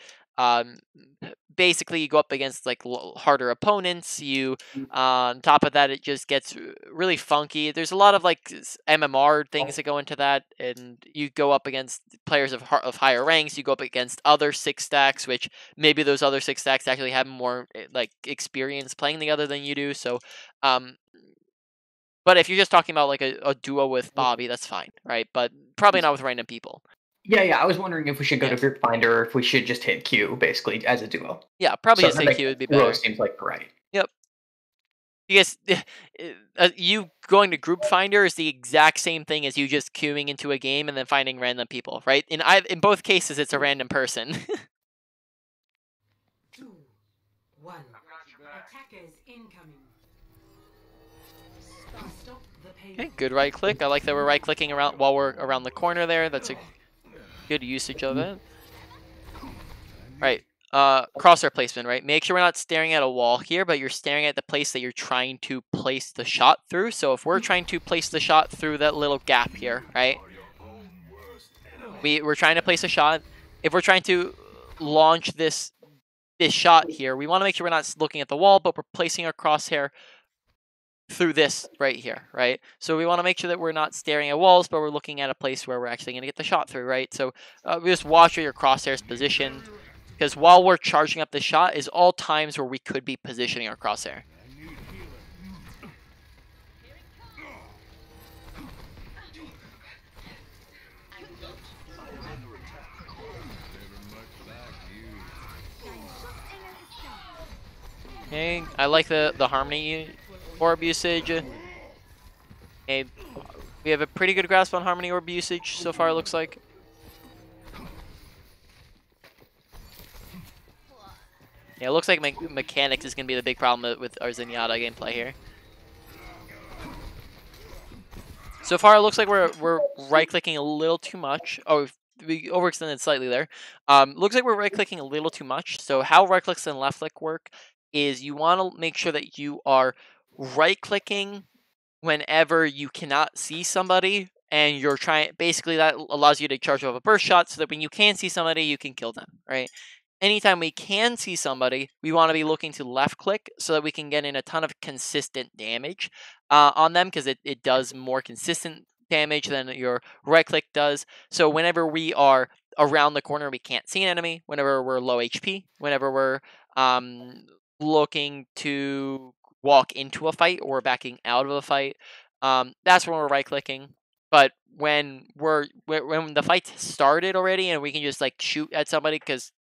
basically you go up against like harder opponents. You on top of that, it just gets really funky. There's a lot of like MMR things that go into that, and you go up against players of higher ranks. You go up against other 6 stacks, which maybe those other 6 stacks actually have more like experience playing together than you do. So but if you're just talking about like a duo with Bobby, that's fine, right? But probably not with random people. Yeah. I was wondering if we should go to Group Finder, or if we should just hit Q, basically, as a duo. Yeah, probably just hit Q would be better. Duo seems like right. Yep. Because you going to Group Finder is the exact same thing as you just queuing into a game and then finding random people, right? In both cases, it's a random person. 2, 1. Attackers incoming. Stop the pain. Okay, good right click. I like that we're right clicking around while we're around the corner there. That's a good usage of it. Right. Crosshair placement, right? Make sure we're not staring at a wall here, but you're staring at the place that you're trying to place the shot through. So if we're trying to place the shot through that little gap here, right? We're trying to place a shot. If we're trying to launch this this shot here, we want to make sure we're not looking at the wall, but we're placing our crosshair through this right here, right? So we want to make sure that we're not staring at walls, but we're looking at a place where we're actually going to get the shot through, right? So we just watch where your crosshair is positioned, because while we're charging up the shot is all times where we could be positioning our crosshair. Okay, I like the Harmony orb usage. Okay, we have a pretty good grasp on Harmony orb usage so far, it looks like. Yeah, it looks like mechanics is going to be the big problem with our Zenyatta gameplay here. So far, it looks like we're right-clicking a little too much. Oh, we overextended slightly there. Looks like we're right-clicking a little too much. So how right-clicks and left-click work is you want to make sure that you are right-clicking whenever you cannot see somebody, and you're trying. Basically, that allows you to charge off a burst shot so that when you can see somebody, you can kill them, right? Anytime we can see somebody, we want to be looking to left click so that we can get in a ton of consistent damage on them, because it does more consistent damage than your right click does. So whenever we are around the corner, we can't see an enemy. Whenever we're low HP, whenever we're looking to walk into a fight or backing out of a fight, that's when we're right clicking. But when the fight started already and we can just like shoot at somebody because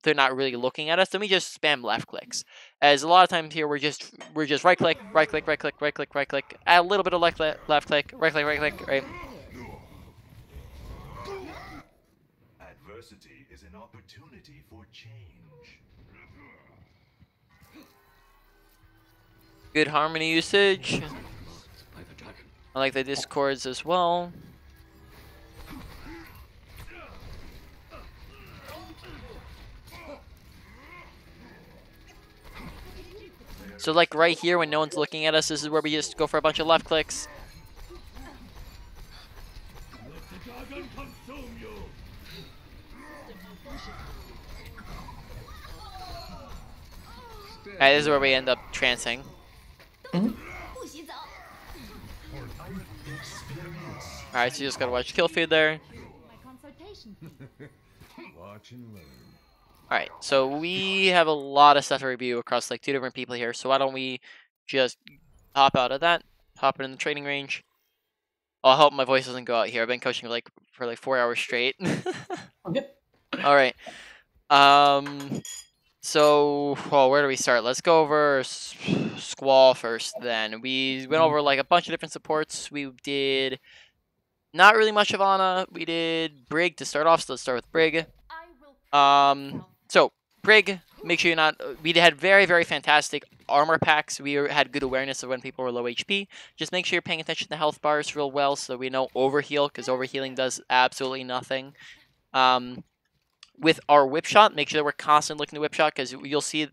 they're not really looking at us, then we just spam left clicks. As a lot of times here we're just right click, right click, right click, right click, right click, add a little bit of left click, right click, right click, right. Adversity is an opportunity for change. Good Harmony usage. I like the discords as well. So like right here when no one's looking at us, this is where we just go for a bunch of left clicks. Alright, this is where we end up trancing. Alright, so you just gotta watch kill feed there. Watch and learn. Alright, so we have a lot of stuff to review across like 2 different people here, so why don't we just hop out of that, hop in the training range. I hope my voice doesn't go out here. I've been coaching for 4 hours straight. Okay. Alright. So, well, where do we start? Let's go over Squall first then. We went over like a bunch of different supports. We did not really much of Ana. We did Brig to start off, so let's start with Brig. So Brig, make sure you're not. We had very, very fantastic armor packs. We had good awareness of when people were low HP. Just make sure you're paying attention to health bars real well, so we know overheal, because overhealing does absolutely nothing. With our whip shot, make sure that we're constantly looking to whip shot, because you'll see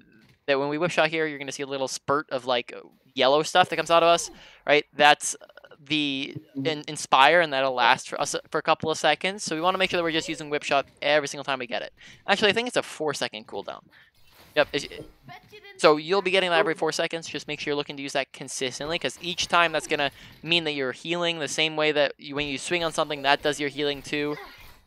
that when we whip shot here, you're going to see a little spurt of like yellow stuff that comes out of us, right? That's the inspire, and that'll last for us for a couple of seconds. So we want to make sure that we're just using whip shot every single time we get it. Actually, I think it's a 4-second cooldown. Yep. So you'll be getting that every 4 seconds. Just make sure you're looking to use that consistently, because each time that's going to mean that you're healing the same way that when you swing on something, that does your healing too,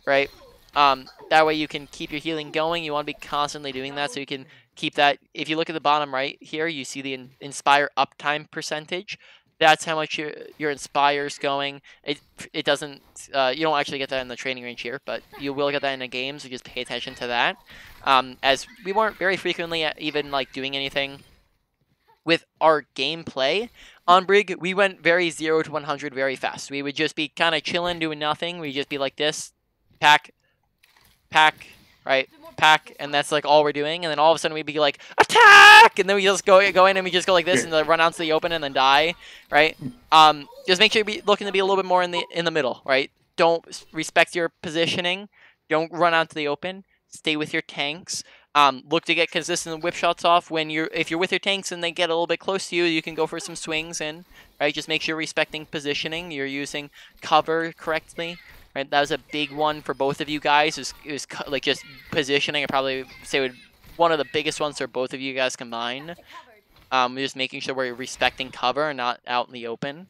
right? That way you can keep your healing going. You want to be constantly doing that so you can keep that. If you look at the bottom right here, you see the Inspire uptime percentage. That's how much your Inspire's going. It doesn't, you don't actually get that in the training range here, but you will get that in the game, so just pay attention to that. As we weren't very frequently even like doing anything with our gameplay on Brig, we went very 0 to 100 very fast. We would just be kind of chilling, doing nothing. We'd just be like this, pack, right? Pack, and that's like all we're doing. And then all of a sudden we'd be like, attack! And then we just go in and we just go like this and then run out to the open and then die, right? Just make sure you're looking to be a little bit more in the middle, right? Don't respect your positioning. Don't run out to the open. Stay with your tanks. Look to get consistent whip shots off. If you're with your tanks and they get a little bit close to you, you can go for some swings in, right? Just make sure you're respecting positioning. You're using cover correctly. Right, that was a big one for both of you guys. Is like just positioning. I probably say one of the biggest ones for both of you guys combined. Just making sure we're respecting cover and not out in the open.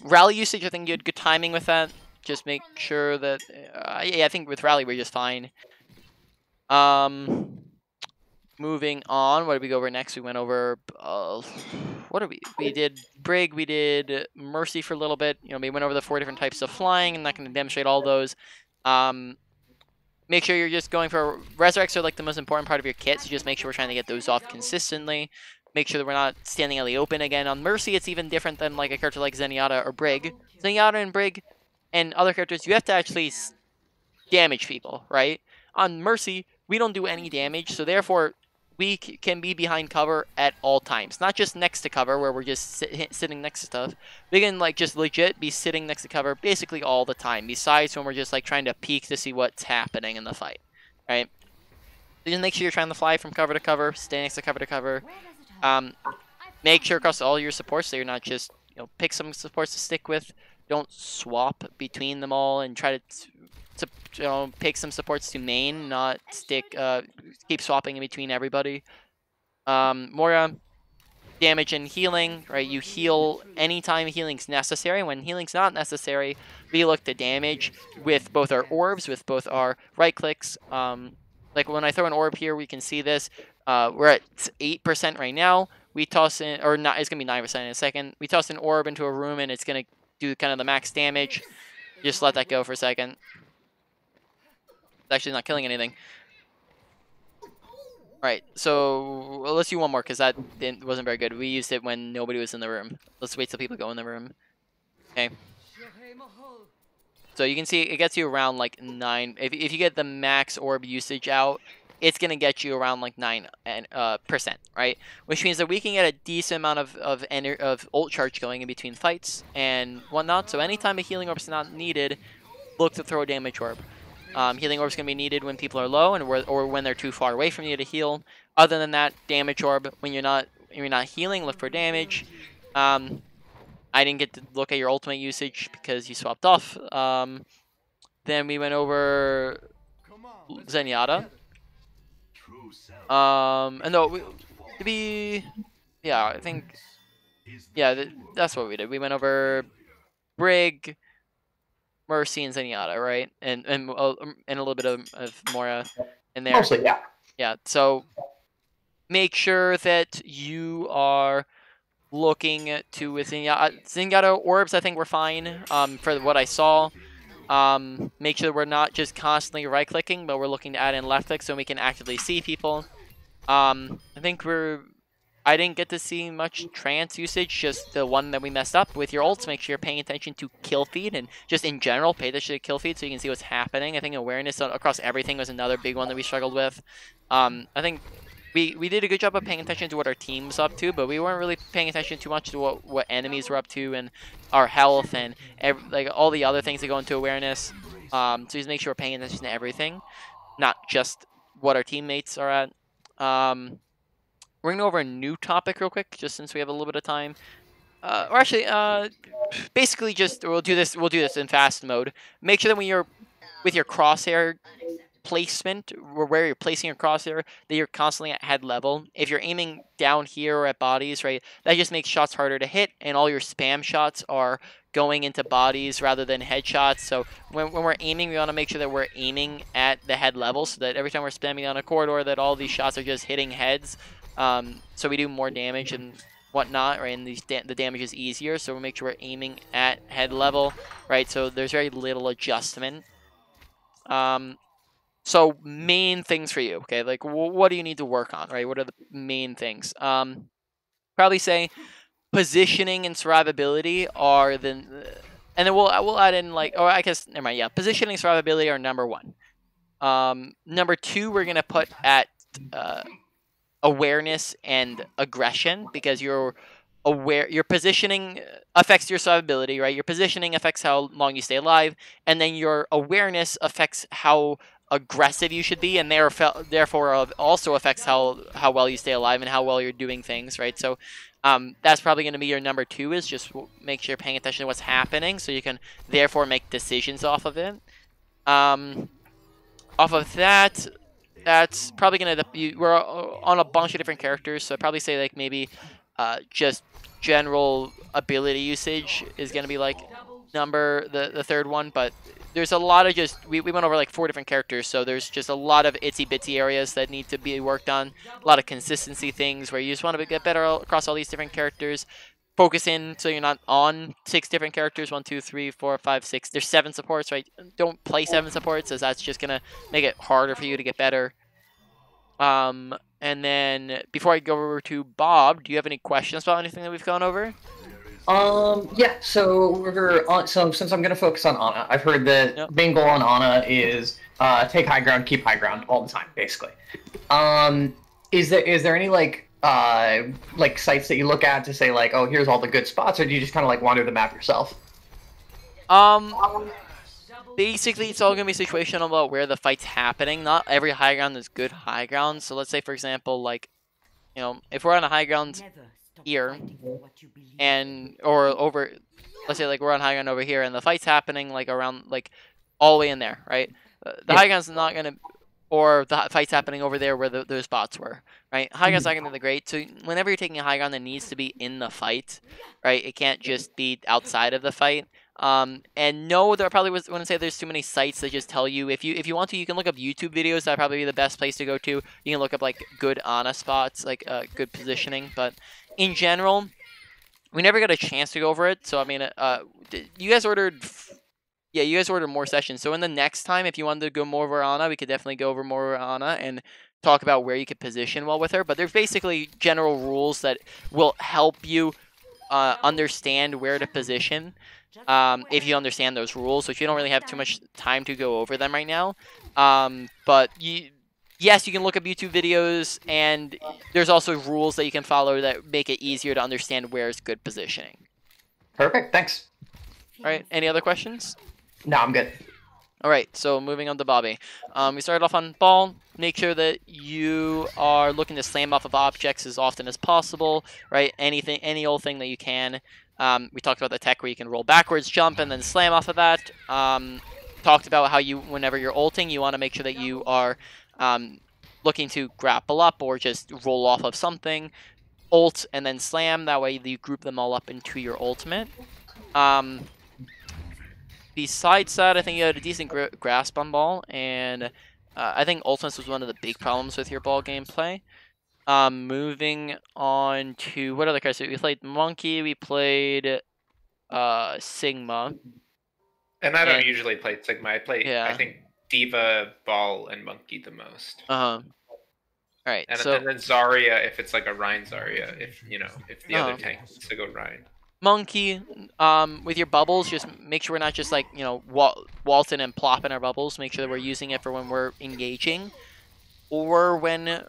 Rally usage, I think you had good timing with that. Just make sure that... yeah, I think with Rally we're just fine. Moving on, what did we go over next? We went over... what did we... We did Brig, we did Mercy for a little bit. You know, we went over the 4 different types of flying. I'm not going to demonstrate all those. Make sure you're just going for... Resurrects are like the most important part of your kit, so just make sure we're trying to get those off consistently. Make sure that we're not standing out in the open again. On Mercy, it's even different than like a character like Zenyatta or Brig. Zenyatta and Brig and other characters, you have to actually damage people, right? On Mercy, we don't do any damage, so therefore we can be behind cover at all times. Not just next to cover, where we're just sitting next to stuff. We can like just legit be sitting next to cover basically all the time, besides when we're just like trying to peek to see what's happening in the fight, right? So just make sure you're trying to fly from cover to cover, stay next to cover. Make sure across all your supports so you're not just, you know, pick some supports to stick with. Don't swap between them all and try to you know, pick some supports to main, not stick, keep swapping in between everybody. Moira, damage and healing, right? You heal anytime healing's necessary. When healing's not necessary, we look to damage with both our orbs, with both our right clicks. Like when I throw an orb here, we can see this. We're at 8% right now. We toss in, or not, it's going to be 9% in a second. We toss an orb into a room and it's going to do kind of the max damage. Just let that go for a second. It's actually not killing anything. Alright, so let's do one more because that wasn't very good. We used it when nobody was in the room. Let's wait till people go in the room. Okay. So you can see it gets you around like 9. If you get the max orb usage out, it's going to get you around like 9%, right? Which means that we can get a decent amount of ult charge going in between fights and whatnot. So anytime a healing orb is not needed, look to throw a damage orb. Healing orb is going to be needed when people are low or when they're too far away from you to heal. Other than that, damage orb when you're not healing, look for damage. I didn't get to look at your ultimate usage because you swapped off. Then we went over Zenyatta. And no, yeah, I think, yeah, that's what we did. We went over Brig, Mercy, and Zenyatta, right? And a little bit of Moira in there. Mostly, yeah. Yeah, so make sure that you are looking to with Zenyatta orbs. I think we're fine for what I saw. Make sure we're not just constantly right clicking, but we're looking to add in left click so we can actively see people. I think I didn't get to see much trance usage, just the one that we messed up. With your ults, make sure you're paying attention to kill feed, and just in general, pay attention to kill feed so you can see what's happening. I think awareness across everything was another big one that we struggled with. I think we did a good job of paying attention to what our team's up to, but we weren't really paying attention too much to what enemies were up to and our health and like all the other things that go into awareness. So just make sure we're paying attention to everything, not just what our teammates are at. We're going to go over a new topic real quick, just since we have a little bit of time. Or actually, basically just we'll do this in fast mode. Make sure that when you're with your crosshair placement, or where you're placing your crosshair, that you're constantly at head level. If you're aiming down here or at bodies, right, that just makes shots harder to hit, and all your spam shots are going into bodies rather than headshots. So when we're aiming, we want to make sure that we're aiming at the head level, so that every time we're spamming on a corridor, that all these shots are just hitting heads. So we do more damage and whatnot, right? And the damage is easier, so we'll make sure we're aiming at head level, right? So there's very little adjustment. So main things for you, okay? Like, what do you need to work on, right? What are the main things? Probably say positioning and survivability are the, and then we'll add in like, oh, I guess never mind. Yeah, positioning and survivability are number 1. Number 2, we're gonna put at awareness and aggression, because your positioning affects your survivability, right? Your positioning affects how long you stay alive, and then your awareness affects how aggressive you should be, and therefore also affects how well you stay alive and how well you're doing things, right? So that's probably going to be your number 2, is just make sure you're paying attention to what's happening so you can therefore make decisions off of it. Off of that, that's probably gonna we're on a bunch of different characters, so I'd probably say like maybe just general ability usage is gonna be like the third one, but there's a lot of just we went over like 4 different characters, so there's just a lot of itsy bitsy areas that need to be worked on, a lot of consistency things where you just want to get better across all these different characters. Focus in so you're not on 6 different characters. 1, 2, 3, 4, 5, 6. There's 7 supports, right? Don't play 7 supports, as that's just gonna make it harder for you to get better. And then before I go over to Bob, do you have any questions about anything that we've gone over? Yeah. So we're on. So since I'm gonna focus on Ana, I've heard that main goal on Ana is take high ground, keep high ground all the time, basically. Is there any like sites that you look at to say like, oh, here's all the good spots, or do you just kind of like wander the map yourself? Basically, it's all going to be situational about where the fight's happening. Not every high ground is good high ground. So let's say, for example, like, you know, if we're on a high ground here, or over, let's say like we're on high ground over here, and the fight's happening like around, like, all the way in there, right? The high ground's not going to, or the fight's happening over there where those spots were, right? High ground's not going to be the great. So whenever you're taking a high ground, it needs to be in the fight, right? It can't just be outside of the fight. And no, there probably wouldn't say there's too many sites that just tell you if you want to, you can look up YouTube videos. That'd probably be the best place to go to. You can look up like good Ana spots, like good positioning. But in general, we never got a chance to go over it. So I mean, you guys ordered. Yeah, you guys ordered more sessions. So in the next time, if you wanted to go more over Ana, we could definitely go over more over Ana and talk about where you could position well with her. But there's basically general rules that will help you understand where to position if you understand those rules, which you don't really have too much time to go over them right now. But yes, you can look up YouTube videos, and there's also rules that you can follow that make it easier to understand where's good positioning. Perfect, thanks. All right, any other questions? No, I'm good. All right, so moving on to Bobby. We started off on ball. Make sure that you are looking to slam off of objects as often as possible, right? Any old thing that you can. We talked about the tech where you can roll backwards, jump, and then slam off of that. Talked about how whenever you're ulting, you want to make sure that you are looking to grapple up or just roll off of something. Ult and then slam. That way you group them all up into your ultimate. Besides that, I think you had a decent grasp on ball, and I think ultimates was one of the big problems with your ball gameplay. Moving on to what other cards? We played Monkey, we played Sigma. And I don't usually play Sigma. I play I think Diva, Ball, and Monkey the most. Alright, and then Zarya if it's like a Rein Zarya, if the other tank wants to go Rein. Monkey, with your bubbles, just make sure we're not just like, waltzing and plopping our bubbles. Make sure that we're using it for when we're engaging. Or when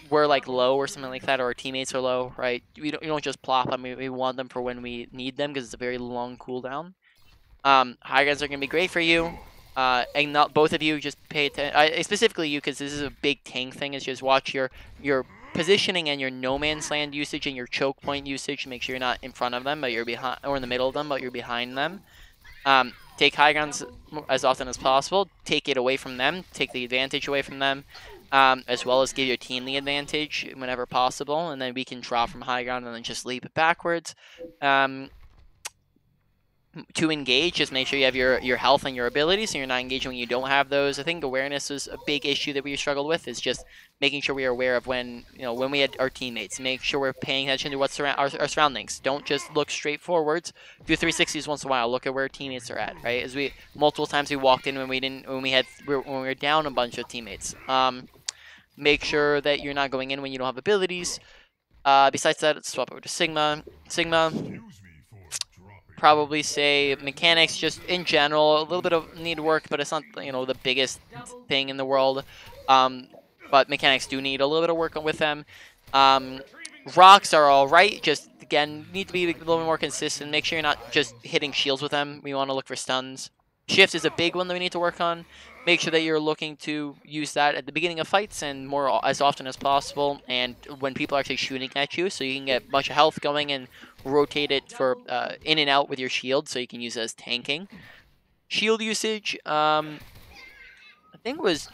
we're like low or something like that, or our teammates are low, right? You don't just plop them. We want them for when we need them because it's a very long cooldown. High grounds are gonna be great for you. And not both of you just pay attention. Specifically you, because this is a big tank thing. Is just watch your positioning and your no man's land usage and your choke point usage. Make sure you're not in front of them, but you're behind, or in the middle of them, but you're behind them. Take high grounds as often as possible. Take it away from them. Take the advantage away from them, as well as give your team the advantage whenever possible. And then we can draw from high ground and then just leap it backwards. To engage, just make sure you have your health and your abilities, so you're not engaging when you don't have those. I think awareness is a big issue that we struggled with, is just making sure we are aware of when we had our teammates. Make sure we're paying attention to what's our surroundings. Don't just look straight forwards. Do 360s once in a while. Look at where teammates are at, right? As multiple times we walked in when we were down a bunch of teammates. Make sure that you're not going in when you don't have abilities. Besides that, let's swap over to Sigma. Probably say mechanics, just in general, a little bit of need work, but it's not the biggest thing in the world. But mechanics do need a little bit of work with them. Rocks are all right. Just again, need to be a little bit more consistent. Make sure you're not just hitting shields with them. We want to look for stuns. Shift is a big one that we need to work on. Make sure that you're looking to use that at the beginning of fights and more as often as possible, and when people are actually shooting at you, so you can get a bunch of health going and rotate it for in and out with your shield, so you can use it as tanking. Shield usage, I think was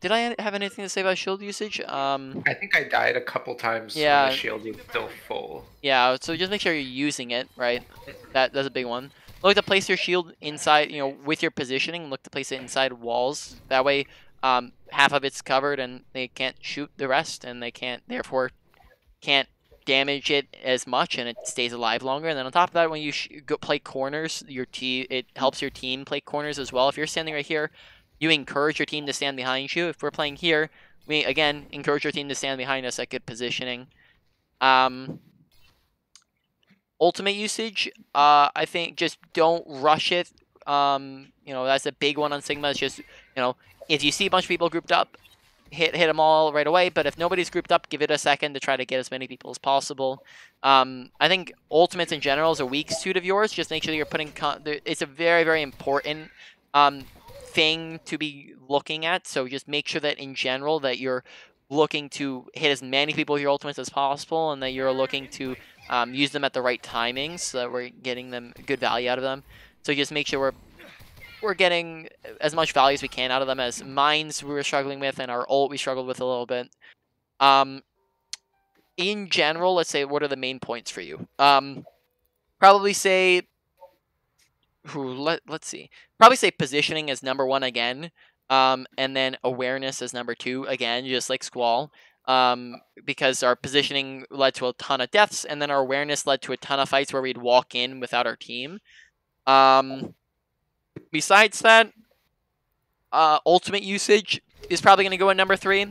did I have anything to say about shield usage? I think I died a couple times when Yeah. the shield was still full. Yeah, so just make sure you're using it, right? That's a big one. Look to place your shield inside, with your positioning. Look to place it inside walls. That way, half of it's covered and they can't shoot the rest, and they therefore can't damage it as much, and it stays alive longer. And then on top of that, when you go play corners, it helps your team play corners as well. If you're standing right here, you encourage your team to stand behind you. If we're playing here, we again encourage your team to stand behind us at good positioning. Ultimate usage, I think just don't rush it. That's a big one on Sigma. It's just, if you see a bunch of people grouped up, hit them all right away. But if nobody's grouped up, give it a second to try to get as many people as possible. I think ultimates in general is a weak suit of yours. Just make sure that you're putting. It's a very, very important thing to be looking at. So just make sure that in general that you're looking to hit as many people with your ultimates as possible, and that you're looking to use them at the right timings so that we're getting them good value out of them. So just make sure we're getting as much value as we can out of them. As mines we were struggling with, and our ult we struggled with a little bit. In general, let's say, what are the main points for you? Probably say, let's see. Probably say positioning as number 1 again, and then awareness as number 2 again, just like Squall. Because our positioning led to a ton of deaths, and then our awareness led to a ton of fights where we'd walk in without our team. Besides that, ultimate usage is probably going to go at number 3,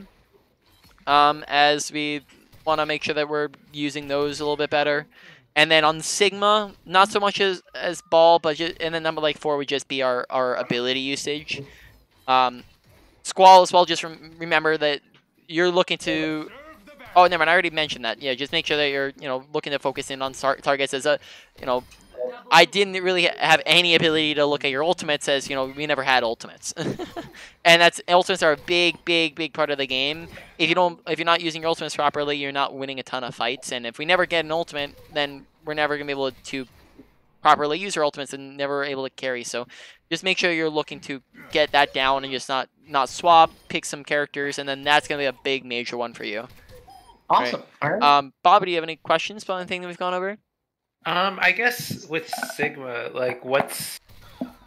as we want to make sure that we're using those a little bit better. And then on Sigma, not so much as Ball, but and then number 4 would just be our ability usage. Squall as well, just remember that you're looking to... Oh, never mind, I already mentioned that. Yeah, just make sure that you're, looking to focus in on targets as a, I didn't really have any ability to look at your ultimates as, we never had ultimates. And ultimates are a big part of the game. If you're not using your ultimates properly, you're not winning a ton of fights. And if we never get an ultimate, then we're never going to be able to properly use our ultimates and never able to carry. So just make sure you're looking to get that down and just not swap, pick some characters, and then that's going to be a big major one for you. Awesome. All right. Bob, do you have any questions about anything that we've gone over? I guess with Sigma, what's,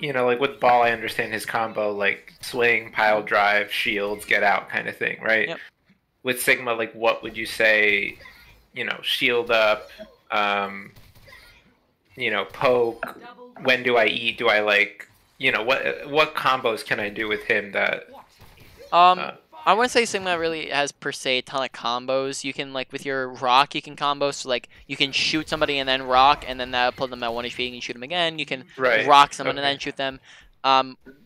with Ball, I understand his combo, swing, pile drive, shields, get out kind of thing, right? Yep. With Sigma, what would you say, shield up, poke, when do I eat, do I what combos can I do with him that... I wouldn't say Sigma really has per se a ton of combos. You can, with your rock, you can combo, so you can shoot somebody and then rock, and then that'll put them at 1 HP, and you can shoot them again. You can rock someone and then shoot them.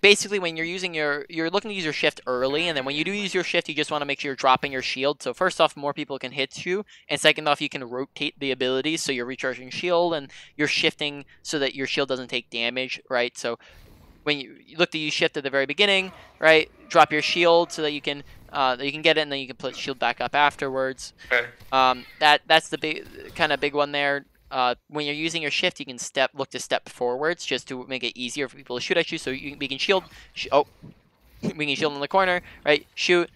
Basically, when you're looking to use your shift early, and then when you do use your shift, you just want to make sure you're dropping your shield. So first off, more people can hit you, and second off, you can rotate the abilities, so you're recharging shield, and you're shifting so that your shield doesn't take damage, right? So when you look to use shift at the very beginning, right? Drop your shield so that you can get it, and then you can put shield back up afterwards. Okay. That's the big one there. When you're using your shift, you can look to step forwards just to make it easier for people to shoot at you. So we can shield. We can shield in the corner, right? Shoot.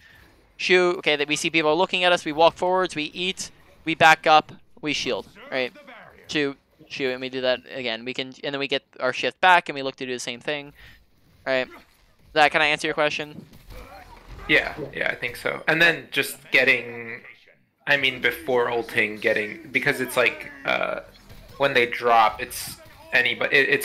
Okay, that we see people looking at us. We walk forwards. We eat. We back up. We shield. Right. Shoot, and we do that again. And then we get our shift back, and we look to do the same thing. All right. Can I answer your question? Yeah, I think so. And then just before ulting, because it's when they drop, it's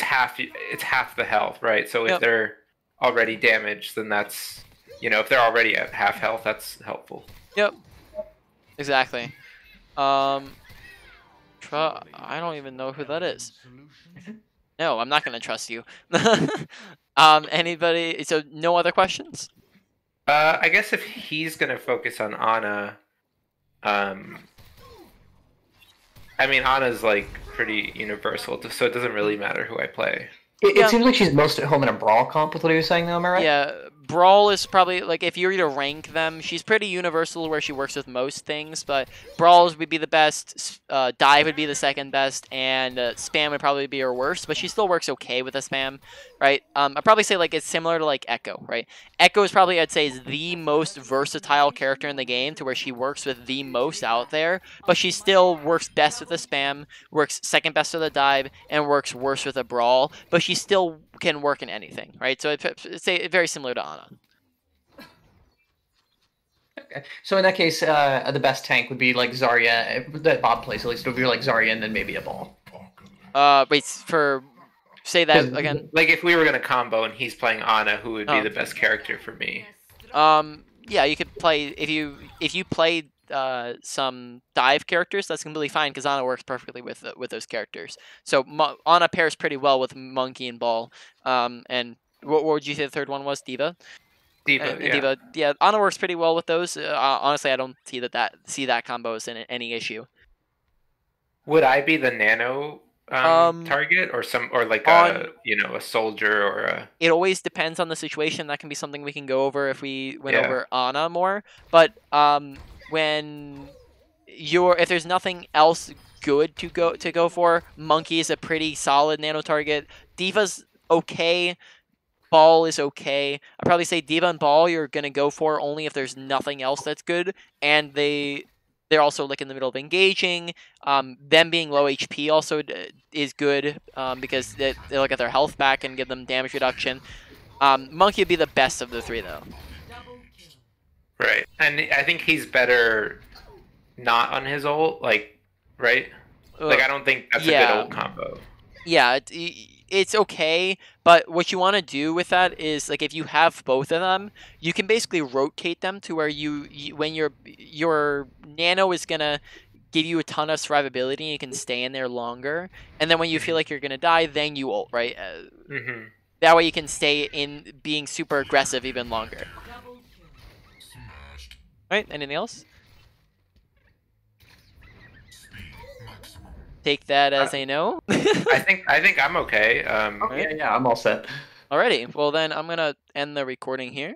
half the health, right? So if they're already damaged, then that's, if they're already at half health, that's helpful. Yep. Exactly. I don't even know who that is. No, I'm not gonna trust you. Anybody? So no other questions? I guess if he's gonna focus on Ana, Ana's pretty universal, so it doesn't really matter who I play. It seems like she's most at home in a brawl comp with what he was saying, though, am I right? Yeah, Brawl is probably, like, if you were to rank them, she's pretty universal where she works with most things, but Brawls would be the best, Dive would be the second best, and Spam would probably be her worst, but she still works okay with a Spam, right? I'd probably say, like, it's similar to, like, Echo, right? Echo is probably, I'd say, is the most versatile character in the game to where she works with the most out there, but she still works best with a Spam, works second best with a Dive, and works worse with a Brawl, but she still can work in anything, right? So it's very similar to Ana. Okay. So in that case, the best tank would be like Zarya, that Bob plays at least, would be like Zarya and then maybe a ball. Wait, say that again. Like if we were gonna combo and he's playing Ana, who would be the best character for me? Yeah, you could play if you played some dive characters, that's completely fine because Ana works perfectly with those characters. So Ana pairs pretty well with Monkey and Ball. And what would you say the third one was? Diva. Diva, yeah. Diva, yeah. Ana works pretty well with those. Honestly, I don't see that combo as any issue. Would I be the nano target or like a soldier or a? It always depends on the situation. That can be something we can go over if we went over Ana more. But if there's nothing else good to go for, Monkey is a pretty solid nano target. Diva's okay. Ball is okay. I'd probably say Diva and Ball you're gonna go for only if there's nothing else that's good, and they're also like in the middle of engaging. Them being low HP also is good because they look at their health back and give them damage reduction. Monkey would be the best of the three though. Right, and I think he's better not on his ult, like, right? Like I don't think that's a good ult combo. Yeah, it's okay, but what you want to do with that is, like, if you have both of them, you can basically rotate them to where when your nano is gonna give you a ton of survivability, you can stay in there longer, and then when you feel like you're gonna die, then you ult, right? That way you can stay in being super aggressive even longer. Right? Anything else? Take that as a no. I think I'm okay. Yeah, I'm all set. Alrighty, well then I'm gonna end the recording here.